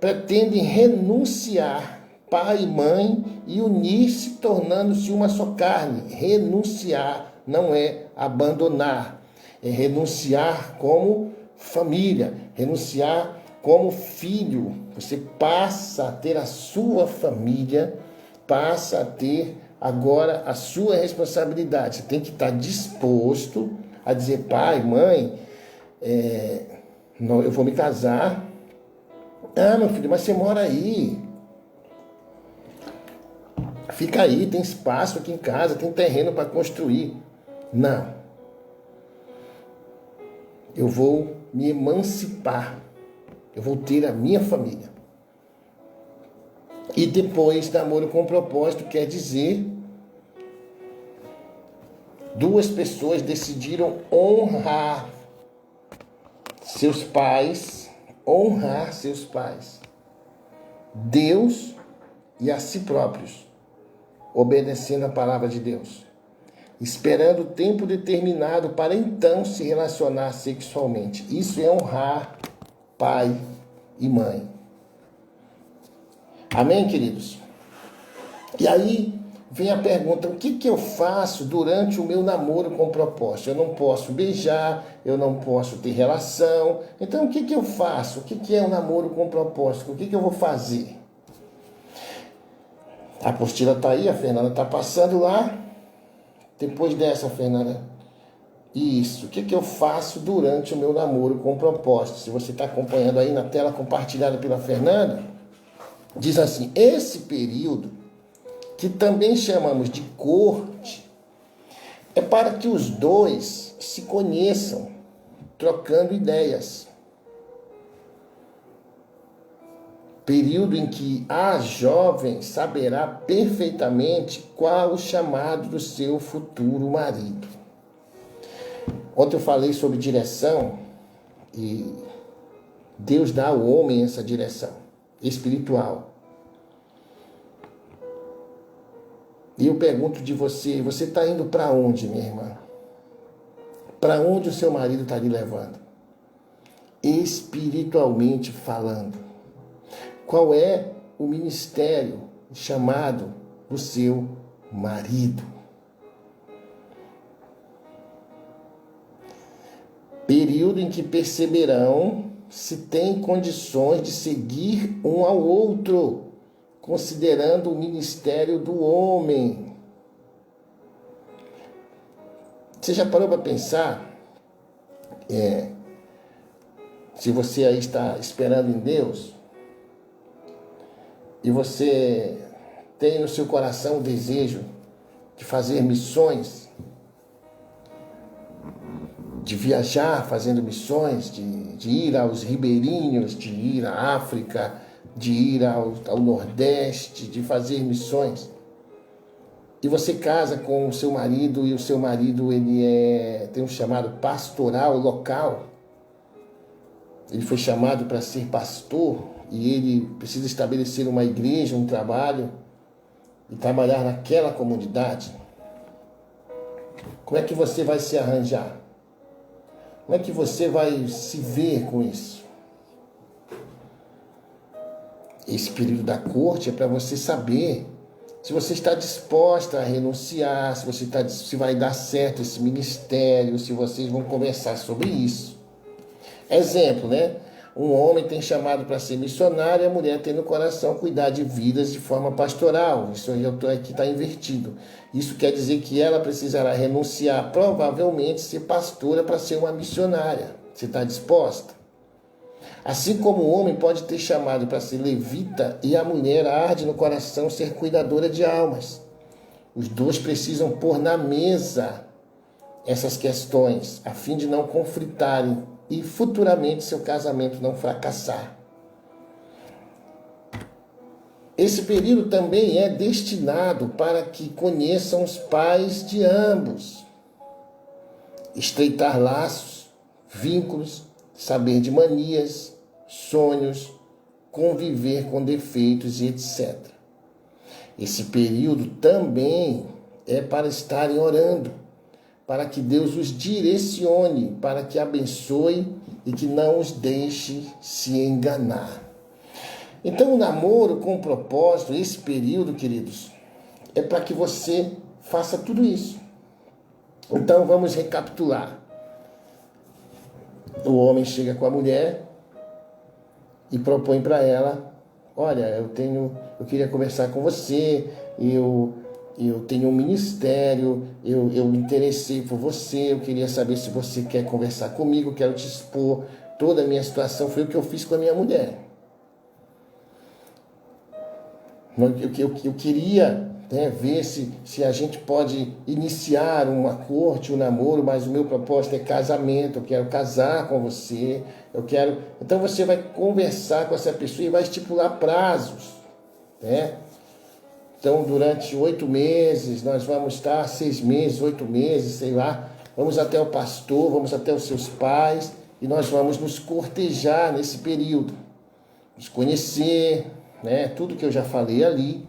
pretendem renunciar pai e mãe e unir-se tornando-se uma só carne. Renunciar não é abandonar. É renunciar como família. Renunciar como filho. Você passa a ter a sua família, passa a ter agora a sua responsabilidade. Você tem que estar disposto a dizer, pai, mãe, eu vou me casar. Ah, meu filho, mas você mora aí. Fica aí, tem espaço aqui em casa, tem terreno para construir. Não. Eu vou me emancipar. Eu vou ter a minha família. E depois, namoro com propósito quer dizer 2 pessoas decidiram honrar seus pais, Deus e a si próprios, obedecendo a palavra de Deus, esperando o tempo determinado para então se relacionar sexualmente. Isso é honrar pai e mãe. Amém, queridos? E aí vem a pergunta, o que eu faço durante o meu namoro com propósito? Eu não posso beijar, eu não posso ter relação. Então, o que eu faço? O que é um namoro com propósito? O que eu vou fazer? A apostila está aí, a Fernanda está passando lá. Depois dessa, Fernanda, isso. O que eu faço durante o meu namoro com propósito? Se você está acompanhando aí na tela compartilhada pela Fernanda, diz assim, esse período, que também chamamos de corte, é para que os 2 se conheçam, trocando ideias. Período em que a jovem saberá perfeitamente qual o chamado do seu futuro marido. Ontem eu falei sobre direção e Deus dá ao homem essa direção espiritual. E eu pergunto de você está indo para onde, minha irmã? Para onde o seu marido está lhe levando? Espiritualmente falando. Qual é o ministério, o chamado do seu marido? Período em que perceberão se tem condições de seguir um ao outro, considerando o ministério do homem. Você já parou para pensar? Se você aí está esperando em Deus, e você tem no seu coração o desejo de fazer missões, de viajar fazendo missões, de ir aos ribeirinhos, de ir à África, de ir ao Nordeste, de fazer missões. E você casa com o seu marido e o seu marido ele tem um chamado pastoral local. Ele foi chamado para ser pastor e ele precisa estabelecer uma igreja, um trabalho e trabalhar naquela comunidade. Como é que você vai se arranjar? Como é que você vai se ver com isso? Esse período da corte é para você saber se você está disposta a renunciar, se vai dar certo esse ministério, se vocês vão conversar sobre isso. Exemplo, né? Um homem tem chamado para ser missionário e a mulher tem no coração cuidar de vidas de forma pastoral. Isso aqui está invertido. Isso quer dizer que ela precisará renunciar, provavelmente, ser pastora para ser uma missionária. Você está disposta? Assim como o homem pode ter chamado para ser levita e a mulher arde no coração ser cuidadora de almas. Os dois precisam pôr na mesa essas questões, a fim de não conflitarem e futuramente seu casamento não fracassar. Esse período também é destinado para que conheçam os pais de ambos, estreitar laços, vínculos, saber de manias, sonhos, conviver com defeitos e etc. Esse período também é para estarem orando, para que Deus os direcione, para que abençoe e que não os deixe se enganar. Então, o namoro com propósito, esse período, queridos, é para que você faça tudo isso. Então, vamos recapitular. O homem chega com a mulher e propõe para ela: olha, eu queria conversar com você, eu tenho um ministério, eu me interessei por você, eu queria saber se você quer conversar comigo, quero te expor toda a minha situação. Foi o que eu fiz com a minha mulher. Eu queria ver se a gente pode iniciar uma corte, um namoro, mas o meu propósito é casamento, eu quero casar com você, Então você vai conversar com essa pessoa e vai estipular prazos, né? Então, durante 8 meses, nós vamos estar 6 meses, 8 meses, sei lá, vamos até o pastor, vamos até os seus pais e nós vamos nos cortejar nesse período, nos conhecer, né? Tudo que eu já falei ali.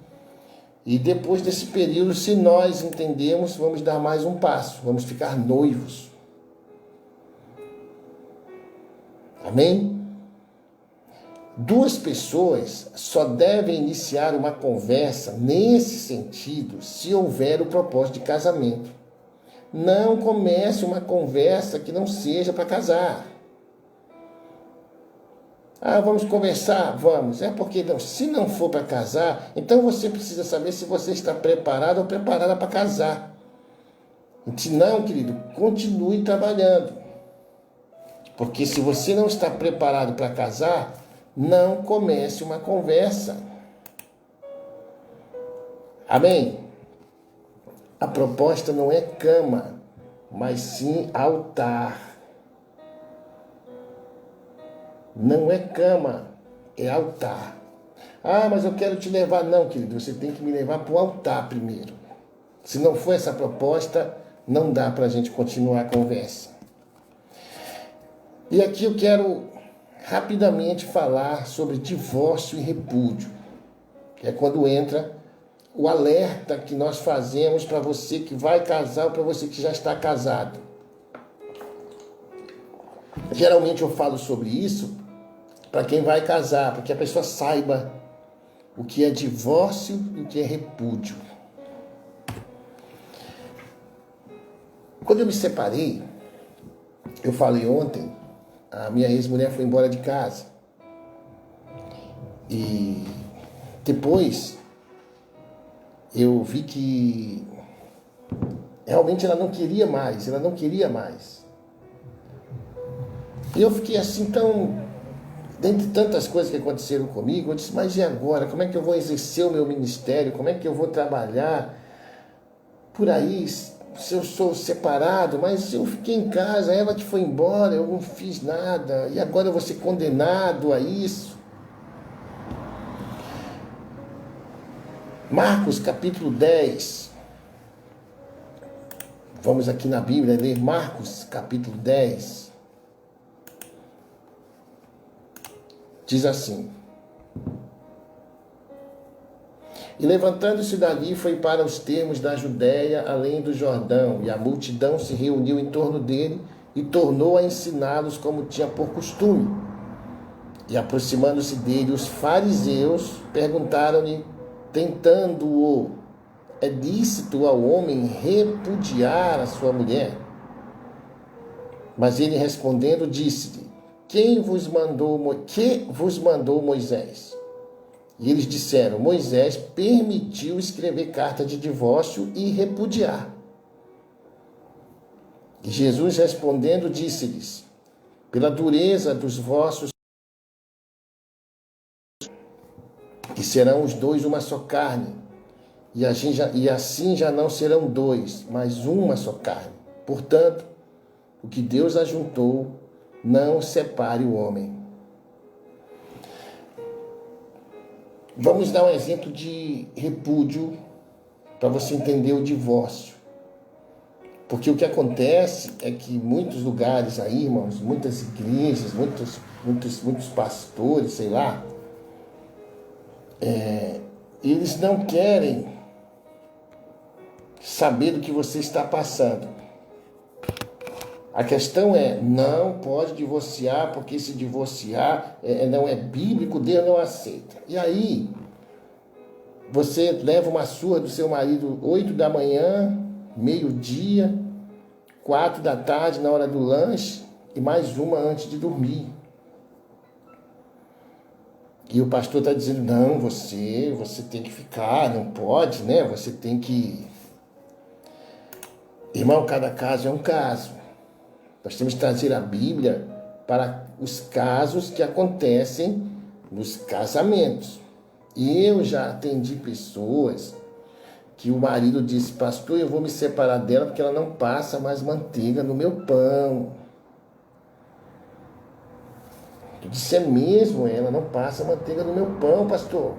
E depois desse período, se nós entendemos, vamos dar mais um passo, vamos ficar noivos. Amém? 2 pessoas só devem iniciar uma conversa nesse sentido se houver o propósito de casamento. Não comece uma conversa que não seja para casar. Ah, vamos conversar? Vamos. Porque não, se não for para casar, então você precisa saber se você está preparado ou preparada para casar. Se não, querido, continue trabalhando. Porque se você não está preparado para casar, não comece uma conversa. Amém? A proposta não é cama, mas sim altar. Não é cama, é altar. Ah, mas eu quero te levar. Não, querido, você tem que me levar para o altar primeiro. Se não for essa proposta, não dá para a gente continuar a conversa. E aqui eu quero rapidamente falar sobre divórcio e repúdio, que é quando entra o alerta que nós fazemos para você que vai casar ou para você que já está casado. Geralmente eu falo sobre isso para quem vai casar, para que a pessoa saiba o que é divórcio e o que é repúdio. Quando eu me separei, eu falei ontem, a minha ex-mulher foi embora de casa. E depois eu vi que realmente ela não queria mais. E eu fiquei assim dentre tantas coisas que aconteceram comigo, eu disse, mas e agora? Como é que eu vou exercer o meu ministério? Como é que eu vou trabalhar por aí, se eu sou separado, mas eu fiquei em casa, ela que foi embora, eu não fiz nada, e agora eu vou ser condenado a isso. Marcos capítulo 10. Vamos aqui na Bíblia ler Marcos capítulo 10. Diz assim: E levantando-se dali, foi para os termos da Judéia, além do Jordão, e a multidão se reuniu em torno dele e tornou a ensiná-los como tinha por costume. E aproximando-se dele, os fariseus perguntaram-lhe, tentando-o: é lícito ao homem repudiar a sua mulher? Mas ele respondendo disse-lhe: que vos mandou Moisés? E eles disseram: Moisés permitiu escrever carta de divórcio e repudiar. E Jesus respondendo disse-lhes: pela dureza dos vossos, que serão os dois uma só carne, e assim já não serão dois, mas uma só carne. Portanto, o que Deus ajuntou, não separe o homem. Vamos dar um exemplo de repúdio para você entender o divórcio. Porque o que acontece é que em muitos lugares aí, irmãos, muitas igrejas, muitos pastores, sei lá, eles não querem saber do que você está passando. A questão é, não pode divorciar, porque se divorciar não é bíblico, Deus não aceita. E aí, você leva uma surra do seu marido 8 da manhã, meio-dia, 4 da tarde na hora do lanche, e mais uma antes de dormir. E o pastor está dizendo, não, você tem que ficar, não pode, né? Você tem que... Irmão, cada caso é um caso. Nós temos que trazer a Bíblia para os casos que acontecem nos casamentos. E eu já atendi pessoas que o marido disse, pastor, eu vou me separar dela porque ela não passa mais manteiga no meu pão. Eu disse, é mesmo, ela não passa manteiga no meu pão, pastor.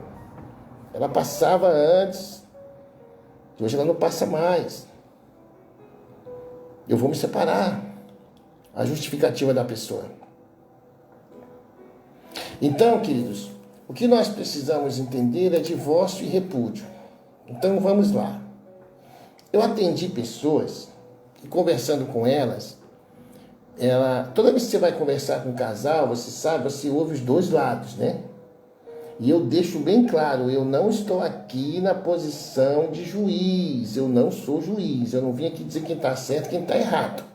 Ela passava antes, hoje ela não passa mais. Eu vou me separar. A justificativa da pessoa. Então, queridos, o que nós precisamos entender é divórcio e repúdio. Então, vamos lá. Eu atendi pessoas e conversando com elas, toda vez que você vai conversar com um casal, você sabe, você ouve os dois lados, né? E eu deixo bem claro, eu não estou aqui na posição de juiz, eu não sou juiz, eu não vim aqui dizer quem está certo e quem está errado.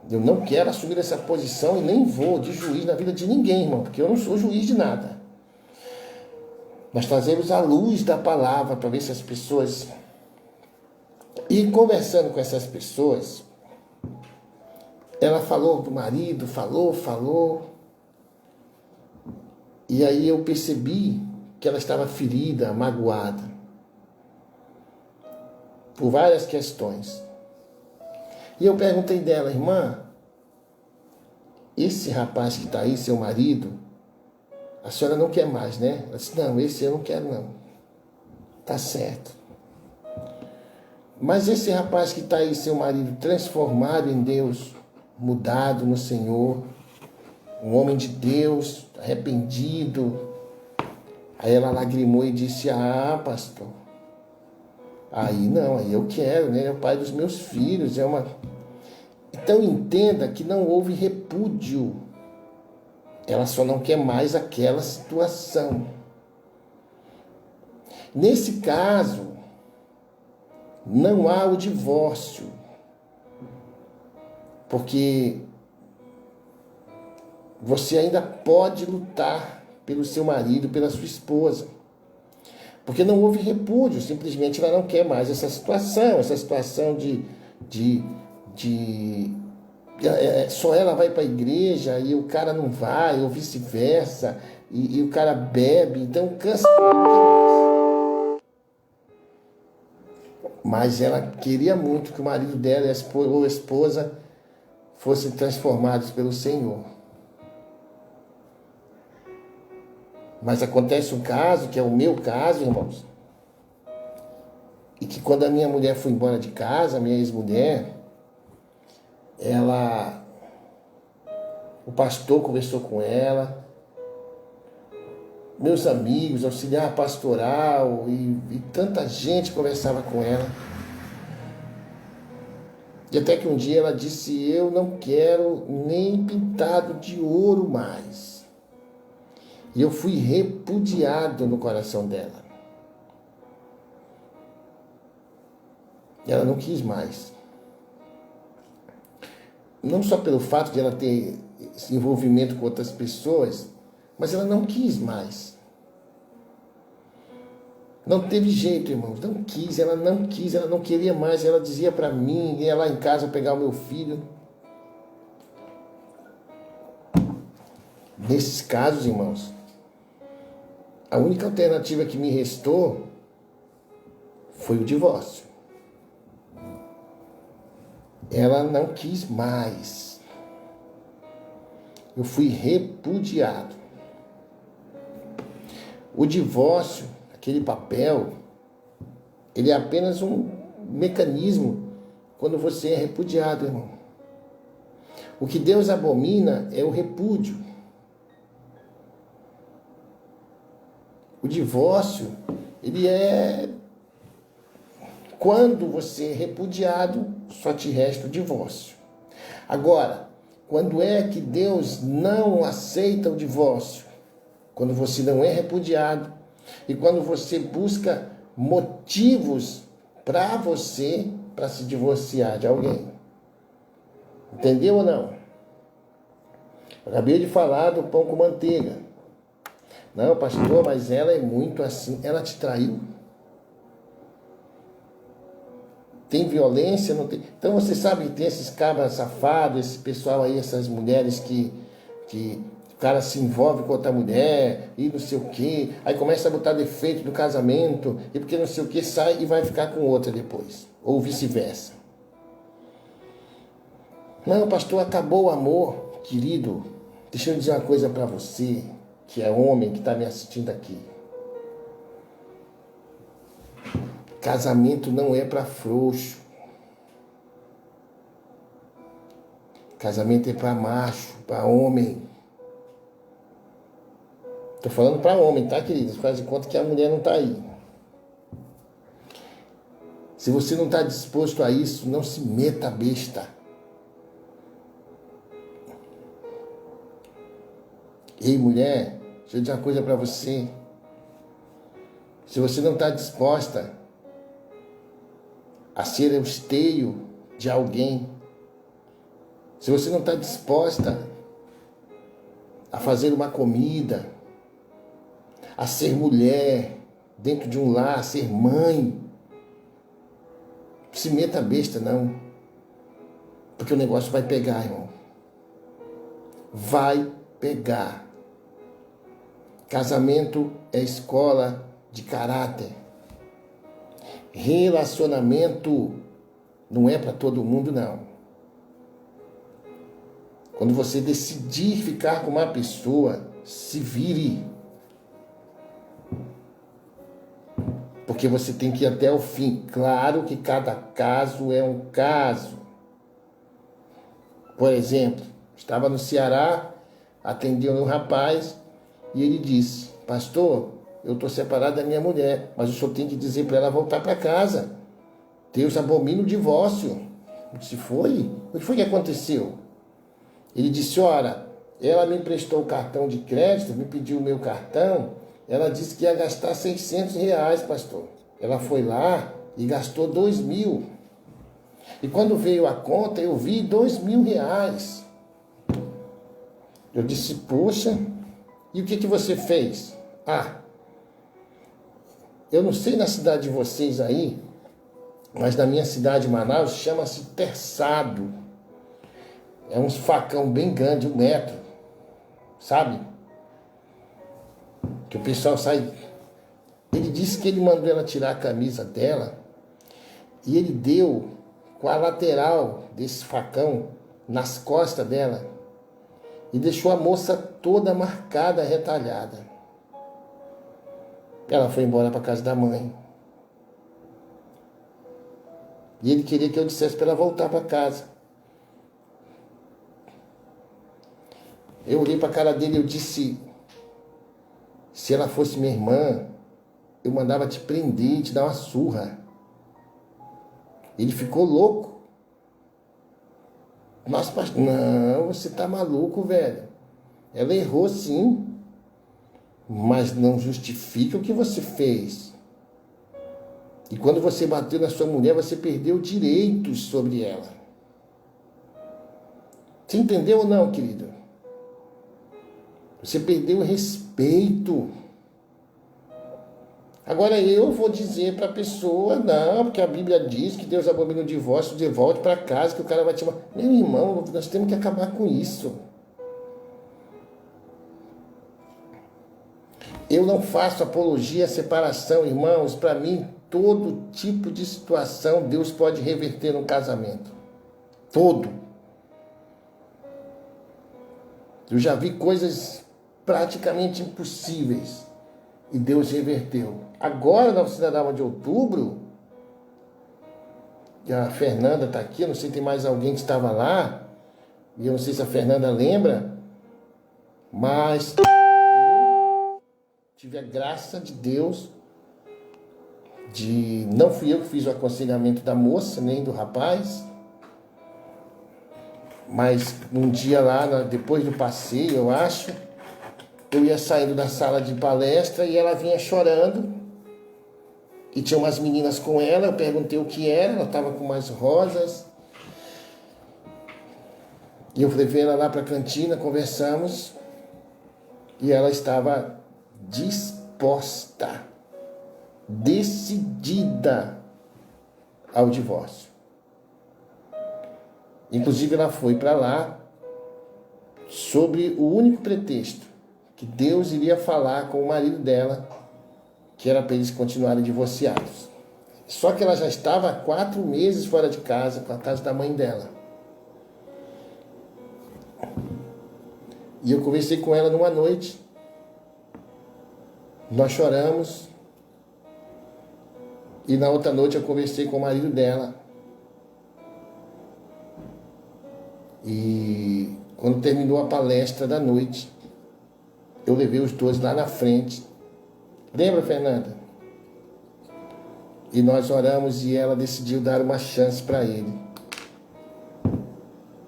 Eu não quero assumir essa posição e nem vou de juiz na vida de ninguém, irmão, porque eu não sou juiz de nada. Nós trazemos a luz da palavra para ver se as pessoas... E conversando com essas pessoas, ela falou do marido, falou. E aí eu percebi que ela estava ferida, magoada, por várias questões. E eu perguntei dela, irmã, esse rapaz que está aí, seu marido, a senhora não quer mais, né? Ela disse, não, esse eu não quero não. Tá certo. Mas esse rapaz que está aí, seu marido, transformado em Deus, mudado no Senhor, um homem de Deus, arrependido. Aí ela lagrimou e disse, pastor, aí não, aí eu quero, né? É o pai dos meus filhos, Então entenda que não houve repúdio. Ela só não quer mais aquela situação. Nesse caso, não há o divórcio. Porque você ainda pode lutar pelo seu marido, pela sua esposa. Porque não houve repúdio, simplesmente ela não quer mais essa situação só ela vai para a igreja e o cara não vai, ou vice-versa, e o cara bebe, então cansa. Mas ela queria muito que o marido dela ou a esposa fossem transformados pelo Senhor. Mas acontece um caso, que é o meu caso, irmãos, e que quando a minha mulher foi embora de casa, a minha ex-mulher, o pastor conversou com ela, meus amigos, auxiliar pastoral e tanta gente conversava com ela. E até que um dia ela disse: eu não quero nem pintado de ouro mais. E eu fui repudiado no coração dela. E ela não quis mais. Não só pelo fato de ela ter esse envolvimento com outras pessoas, mas ela não quis mais. Não teve jeito, irmãos. Não quis, ela não queria mais. Ela dizia para mim, ia lá em casa pegar o meu filho. Nesses casos, irmãos, a única alternativa que me restou foi o divórcio. Ela não quis mais. Eu fui repudiado. O divórcio, aquele papel, ele é apenas um mecanismo quando você é repudiado, irmão. O que Deus abomina é o repúdio. O divórcio, ele é quando você é repudiado, só te resta o divórcio. Agora, quando é que Deus não aceita o divórcio? Quando você não é repudiado e quando você busca motivos para se divorciar de alguém. Entendeu ou não? Eu acabei de falar do pão com manteiga. Não, pastor, mas ela é muito assim. Ela te traiu? Tem violência? Não tem? Então você sabe que tem esses cabras safados, esse pessoal aí, essas mulheres que o cara se envolve com outra mulher e não sei o quê. Aí começa a botar defeito do casamento e porque não sei o quê sai e vai ficar com outra depois. Ou vice-versa. Não, pastor, acabou o amor. Querido, deixa eu dizer uma coisa para você, que é homem que está me assistindo aqui. Casamento não é para frouxo. Casamento é para macho, para homem. Estou falando para homem, tá, queridos? Faz de conta que a mulher não está aí. Se você não está disposto a isso, não se meta besta. Ei, mulher, deixa eu dizer uma coisa para você. Se você não está disposta a ser o esteio de alguém, se você não está disposta a fazer uma comida, a ser mulher dentro de um lar, a ser mãe, não se meta besta, não. Porque o negócio vai pegar, irmão. Vai pegar. Casamento é escola de caráter. Relacionamento não é para todo mundo, não. Quando você decidir ficar com uma pessoa, se vire. Porque você tem que ir até o fim. Claro que cada caso é um caso. Por exemplo, estava no Ceará, atendeu um rapaz e ele disse: pastor, eu estou separado da minha mulher, mas o senhor tem que dizer para ela voltar para casa. Deus abomina o divórcio. Eu disse: foi? O que foi que aconteceu? Ele disse: ora, ela me emprestou o cartão de crédito, me pediu o meu cartão, ela disse que ia gastar R$600, pastor. Ela foi lá e gastou 2.000. E quando veio a conta, eu vi R$2.000. Eu disse: poxa, e o que você fez? Eu não sei na cidade de vocês aí, mas na minha cidade, Manaus, chama-se terçado. É uns facão bem grande, 1 metro, sabe? Que o pessoal sai. Ele disse que ele mandou ela tirar a camisa dela E ele deu com a lateral desse facão nas costas dela e deixou a moça toda marcada, retalhada. Ela foi embora para casa da mãe. E ele queria que eu dissesse para ela voltar para casa. Eu olhei para a cara dele e eu disse: se ela fosse minha irmã, eu mandava te prender e te dar uma surra. Ele ficou louco. Nossa, pastor, não, você tá maluco, velho. Ela errou sim, mas não justifica o que você fez. E quando você bateu na sua mulher, você perdeu direitos sobre ela. Você entendeu ou não, querido? Você perdeu o respeito. Agora eu vou dizer para a pessoa, não, porque a Bíblia diz que Deus abomina o divórcio, volte para casa, que o cara vai te chamar. Meu irmão, nós temos que acabar com isso. Eu não faço apologia à separação, irmãos. Para mim, todo tipo de situação Deus pode reverter no casamento. Todo. Eu já vi coisas praticamente impossíveis e Deus reverteu. Agora, na Cidadã de Outubro, a Fernanda está aqui, eu não sei se tem mais alguém que estava lá, e eu não sei se a Fernanda lembra, mas eu tive a graça de Deus de... Não fui eu que fiz o aconselhamento da moça, nem do rapaz, mas um dia lá, depois do passeio, eu acho, eu ia saindo da sala de palestra e ela vinha chorando. E tinha umas meninas com ela, eu perguntei o que era, ela estava com umas rosas. E eu levei ela lá para a cantina, conversamos. E ela estava disposta, decidida ao divórcio. Inclusive ela foi para lá sobre o único pretexto, que Deus iria falar com o marido dela, que era para eles continuarem divorciados. Só que ela já estava há 4 meses fora de casa, com a casa da mãe dela. E eu conversei com ela numa noite. Nós choramos. E na outra noite eu conversei com o marido dela. E quando terminou a palestra da noite, eu levei os dois lá na frente. Lembra, Fernanda? E nós oramos e ela decidiu dar uma chance para ele.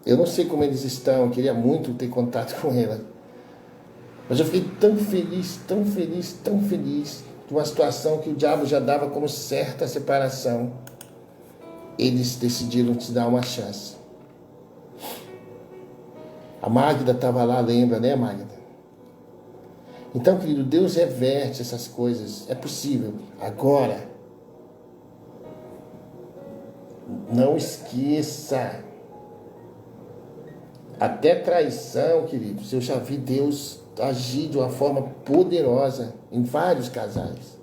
Eu não sei como eles estão, eu queria muito ter contato com ela. Mas eu fiquei tão feliz, tão feliz, tão feliz, de uma situação que o diabo já dava como certa a separação. Eles decidiram te dar uma chance. A Magda estava lá, lembra, né, Magda? Então, querido, Deus reverte essas coisas. É possível. Agora, não esqueça. Até traição, querido. Eu já vi Deus agir de uma forma poderosa em vários casais.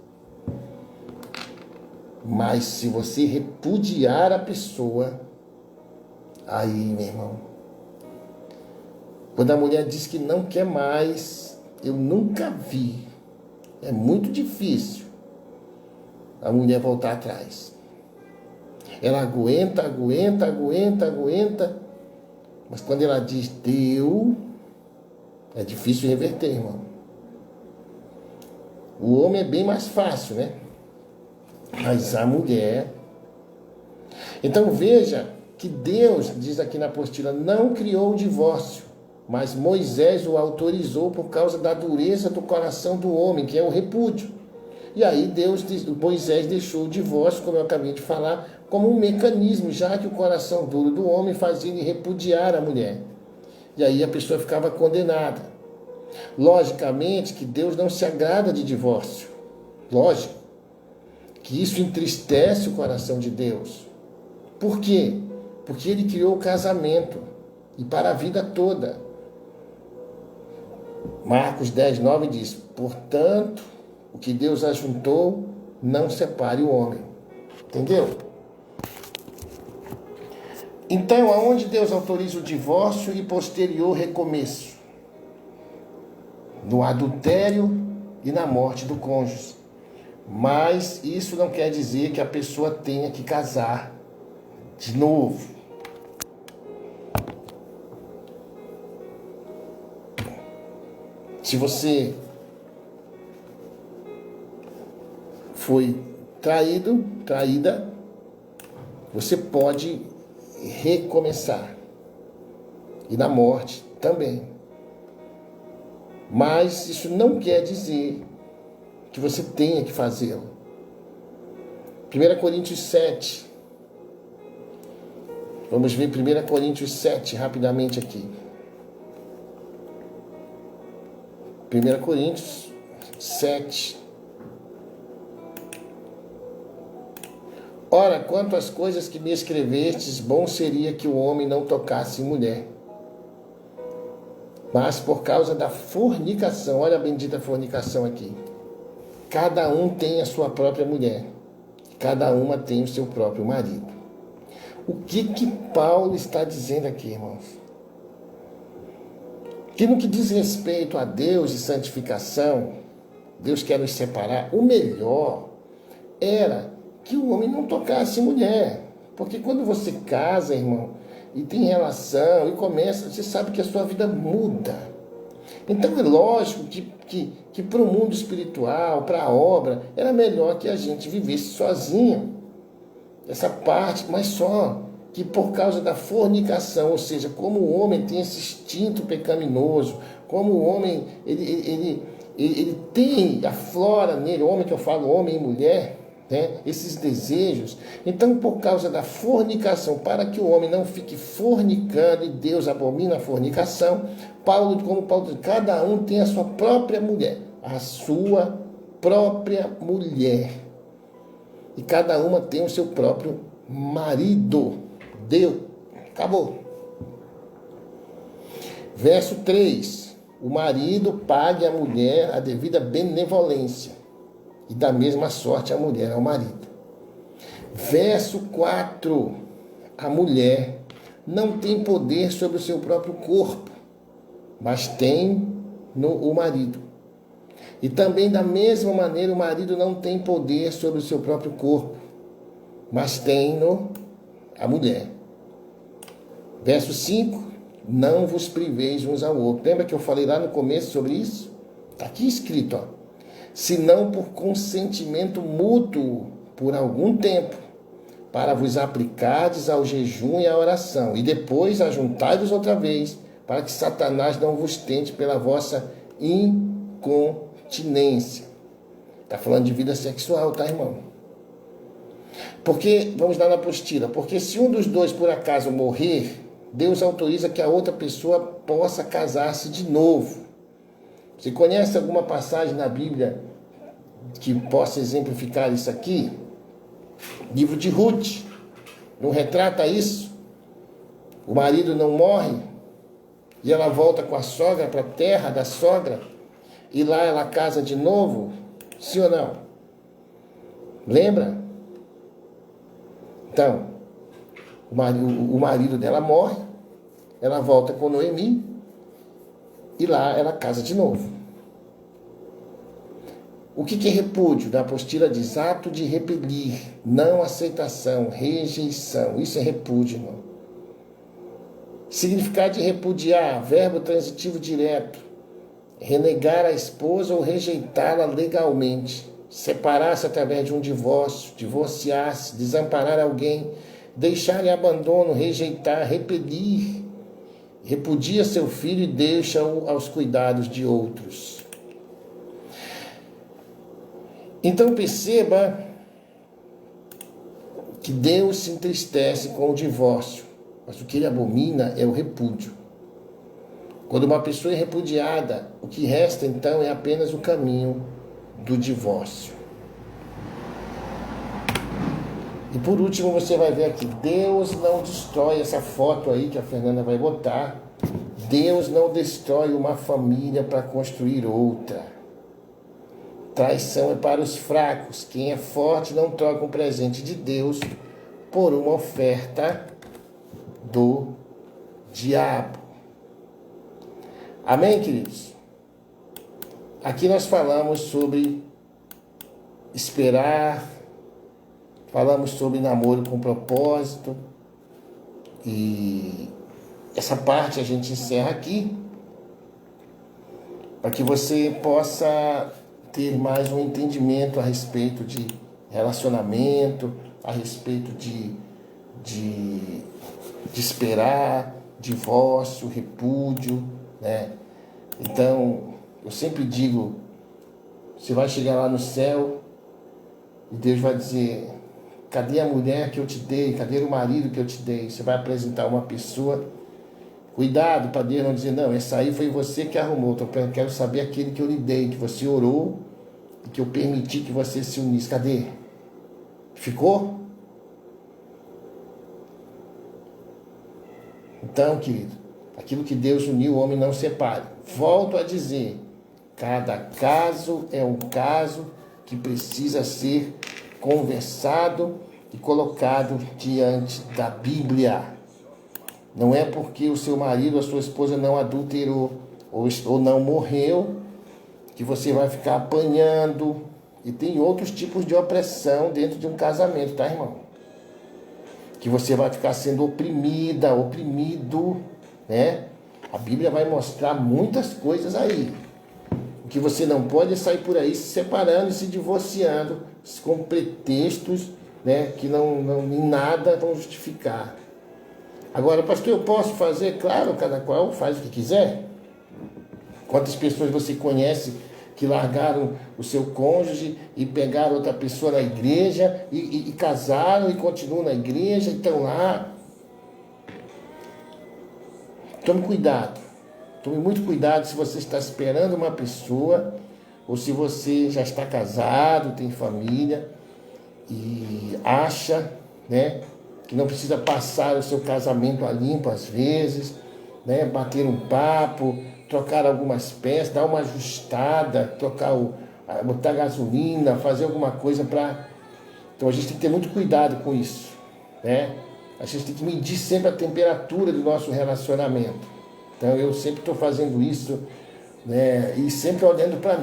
Mas se você repudiar a pessoa, aí, meu irmão, quando a mulher diz que não quer mais, eu nunca vi. É muito difícil a mulher voltar atrás. Ela aguenta. Mas quando ela diz deu, é difícil reverter, irmão. O homem é bem mais fácil, né? Mas a mulher... Então veja que Deus, diz aqui na apostila, não criou o divórcio. Mas Moisés o autorizou por causa da dureza do coração do homem, que é o repúdio. E aí Moisés deixou o divórcio, como eu acabei de falar, como um mecanismo, já que o coração duro do homem fazia ele repudiar a mulher. E aí a pessoa ficava condenada. Logicamente que Deus não se agrada de divórcio. Lógico. Que isso entristece o coração de Deus. Por quê? Porque ele criou o casamento. E para a vida toda. Marcos 10:9 diz: portanto, o que Deus ajuntou, não separe o homem. Entendeu? Então, aonde Deus autoriza o divórcio e posterior recomeço? No adultério e na morte do cônjuge. Mas isso não quer dizer que a pessoa tenha que casar de novo. Se você foi traída, você pode recomeçar. E na morte também. Mas isso não quer dizer que você tenha que fazê-lo. 1 Coríntios 7. Vamos ver 1 Coríntios 7 rapidamente aqui. 1 Coríntios 7. Ora, quanto às coisas que me escrevestes, bom seria que o homem não tocasse em mulher. Mas por causa da fornicação, olha a bendita fornicação aqui. Cada um tem a sua própria mulher. Cada uma tem o seu próprio marido. O que Paulo está dizendo aqui, irmãos? Que no que diz respeito a Deus e santificação, Deus quer nos separar. O melhor era que o homem não tocasse mulher. Porque quando você casa, irmão, e tem relação, e começa, você sabe que a sua vida muda. Então é lógico que para o mundo espiritual, para a obra, era melhor que a gente vivesse sozinho. Essa parte, mas só que por causa da fornicação, ou seja, como o homem tem esse instinto pecaminoso, como o homem, ele tem, aflora nele, homem que eu falo, homem e mulher, né, esses desejos. Então, por causa da fornicação, para que o homem não fique fornicando, e Deus abomina a fornicação, como Paulo diz, cada um tem a sua própria mulher, a sua própria mulher. E cada uma tem o seu próprio marido. Deu. Acabou. Verso 3. O marido pague à mulher a devida benevolência, e da mesma sorte a mulher ao marido. Verso 4. A mulher não tem poder sobre o seu próprio corpo, mas tem o marido. E também da mesma maneira o marido não tem poder sobre o seu próprio corpo, mas tem a mulher. Verso 5. Não vos priveis uns ao outro. Lembra que eu falei lá no começo sobre isso? Está aqui escrito, ó. Senão por consentimento mútuo por algum tempo, para vos aplicardes ao jejum e à oração, e depois ajuntai-vos outra vez, para que Satanás não vos tente pela vossa incontinência. Está falando de vida sexual, tá, irmão? Porque, vamos lá na apostila, porque se um dos dois por acaso morrer, Deus autoriza que a outra pessoa possa casar-se de novo. Você conhece alguma passagem na Bíblia que possa exemplificar isso aqui? Livro de Ruth, não retrata isso? O marido não morre e ela volta com a sogra para a terra da sogra e lá ela casa de novo? Sim ou não? Lembra? Então, o marido dela morre, ela volta com Noemi e lá ela casa de novo. O que é repúdio? Da apostila diz ato de repelir, não aceitação, rejeição. Isso é repúdio, irmão. Significado de repudiar, verbo transitivo direto. Renegar a esposa ou rejeitá-la legalmente. Separar-se através de um divórcio, divorciar-se, desamparar alguém, deixar em abandono, rejeitar, repelir. Repudia seu filho e deixa-o aos cuidados de outros. Então perceba que Deus se entristece com o divórcio, mas o que ele abomina é o repúdio. Quando uma pessoa é repudiada, o que resta então é apenas o caminho do divórcio. E por último você vai ver aqui, Deus não destrói essa foto aí que a Fernanda vai botar. Deus não destrói uma família para construir outra. Traição é para os fracos. Quem é forte não troca um presente de Deus por uma oferta do diabo. Amém, queridos? Aqui nós falamos sobre esperar, falamos sobre namoro com propósito, e essa parte a gente encerra aqui, para que você possa ter mais um entendimento a respeito de relacionamento, a respeito de esperar, divórcio, repúdio, né? Então, eu sempre digo, você vai chegar lá no céu e Deus vai dizer, cadê a mulher que eu te dei? Cadê o marido que eu te dei? Você vai apresentar uma pessoa. Cuidado para Deus não dizer, não, essa aí foi você que arrumou. Então, eu quero saber aquele que eu lhe dei, que você orou e que eu permiti que você se unisse. Cadê? Ficou? Então, querido, aquilo que Deus uniu, o homem não separe. Volto a dizer, cada caso é um caso que precisa ser conversado e colocado diante da Bíblia. Não é porque o seu marido ou a sua esposa não adulterou ou não morreu que você vai ficar apanhando. E tem outros tipos de opressão dentro de um casamento, tá, irmão? Que você vai ficar sendo oprimida, oprimido, né? A Bíblia vai mostrar muitas coisas aí. O que você não pode é sair por aí se separando e se divorciando com pretextos, né, que não em nada vão justificar. Agora, pastor, eu posso fazer? Claro, cada qual faz o que quiser. Quantas pessoas você conhece que largaram o seu cônjuge e pegaram outra pessoa na igreja e casaram e continuam na igreja e estão lá? Tome cuidado. Tome muito cuidado se você está esperando uma pessoa ou se você já está casado, tem família e acha, né, que não precisa passar o seu casamento a limpo às vezes, né, bater um papo, trocar algumas peças, dar uma ajustada, botar gasolina, fazer alguma coisa para... Então a gente tem que ter muito cuidado com isso, né? A gente tem que medir sempre a temperatura do nosso relacionamento. Então eu sempre estou fazendo isso, né? E sempre olhando para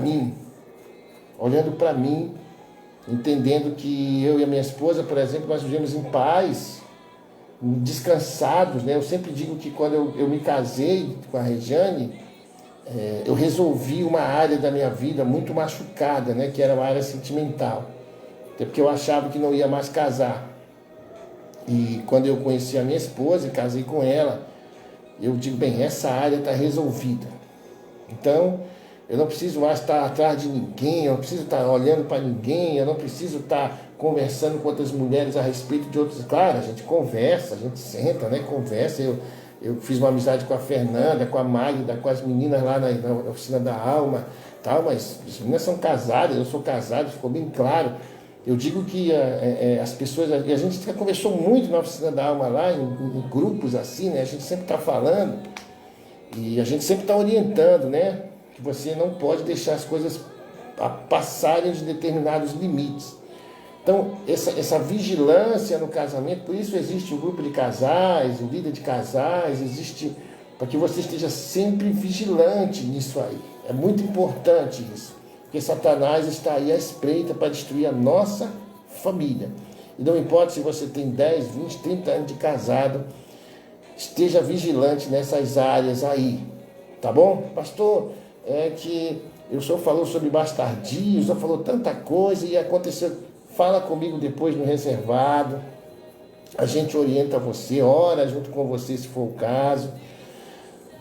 mim, entendendo que eu e a minha esposa, por exemplo, nós vivemos em paz, descansados, né? Eu sempre digo que quando eu me casei com a Regiane, eu resolvi uma área da minha vida muito machucada, né? Que era uma área sentimental, até porque eu achava que não ia mais casar. E quando eu conheci a minha esposa e casei com ela, eu digo, bem, essa área está resolvida. Então, eu não preciso mais estar atrás de ninguém, eu não preciso estar olhando para ninguém, eu não preciso estar conversando com outras mulheres a respeito de outros. Claro, a gente conversa, a gente senta, né? Conversa. Eu fiz uma amizade com a Fernanda, com a Magda, com as meninas lá na oficina da Alma, tal, mas as meninas são casadas, eu sou casado, ficou bem claro. Eu digo que as pessoas, a gente conversou muito na oficina da Alma lá, em grupos assim, né? A gente sempre está falando e a gente sempre está orientando, né? Que você não pode deixar as coisas passarem de determinados limites. Então, essa vigilância no casamento, por isso existe o grupo de casais, o líder de casais, existe para que você esteja sempre vigilante nisso aí. É muito importante isso, porque Satanás está aí à espreita para destruir a nossa família. E não importa se você tem 10, 20, 30 anos de casado, esteja vigilante nessas áreas aí, tá bom? Pastor, é que o senhor falou sobre bastardia, o senhor falou tanta coisa e aconteceu... Fala comigo depois no reservado, a gente orienta você, ora junto com você se for o caso.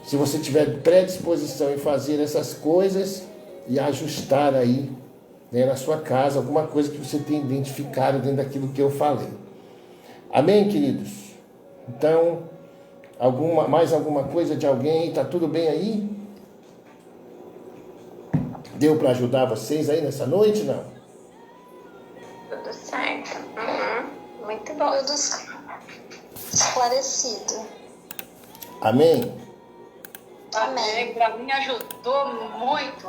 Se você tiver predisposição em fazer essas coisas e ajustar aí, né, na sua casa, alguma coisa que você tenha identificado dentro daquilo que eu falei. Amém, queridos? Então, mais alguma coisa de alguém? Tá tudo bem aí? Deu para ajudar vocês aí nessa noite, não? Tudo certo. Uhum. Muito bom. Tudo esclarecido. Amém? Amém. Para mim ajudou muito.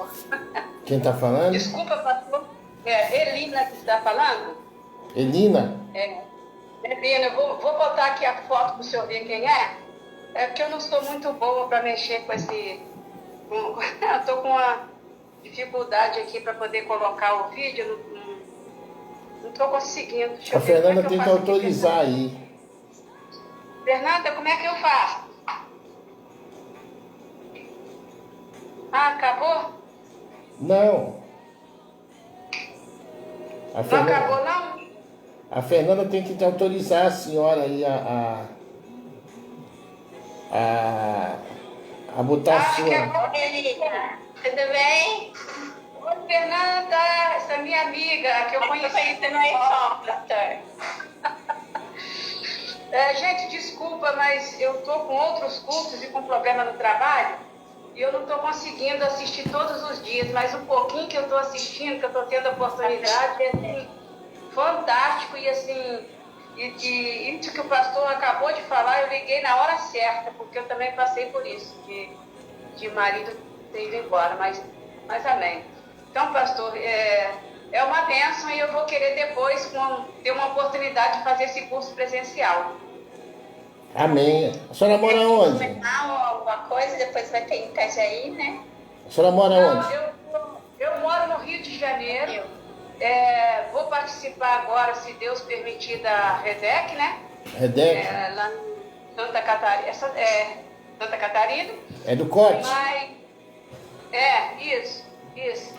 Quem está falando? Desculpa, pastor. É Elina que está falando? Elina? Bebina, eu vou botar aqui a foto para o senhor ver quem é. É porque eu não sou muito boa para mexer com esse. Eu estou com uma dificuldade aqui para poder colocar o vídeo. Não estou conseguindo. Deixa A eu ver como Fernanda é que tem eu que faço autorizar aqui, aí. Fernanda, como é que eu faço? Ah, acabou? Não. A Não acabou, não? A Fernanda tem que te autorizar a senhora aí a botar a Acho que é sua. Eita, tudo bem? Oi, Fernanda, essa é minha amiga que eu conheci Você não é só, pastor. Gente, desculpa, mas eu estou com outros cultos e com problema no trabalho e eu não estou conseguindo assistir todos os dias, mas um pouquinho que eu estou assistindo, que eu estou tendo a oportunidade, é assim, fantástico e assim, e isso que o pastor acabou de falar, eu liguei na hora certa, porque eu também passei por isso, de marido ter ido embora, mas amém. Então, pastor, é uma bênção e eu vou querer depois ter uma oportunidade de fazer esse curso presencial. Amém. A senhora mora onde? Alguma coisa, depois vai ter em Itajaí, né? A senhora mora Não, onde? eu moro no Rio de Janeiro. Vou participar agora, se Deus permitir, da REDEC, né? Redec? Lá em Santa Catarina. Santa Catarina. É do Corte? Mas, isso.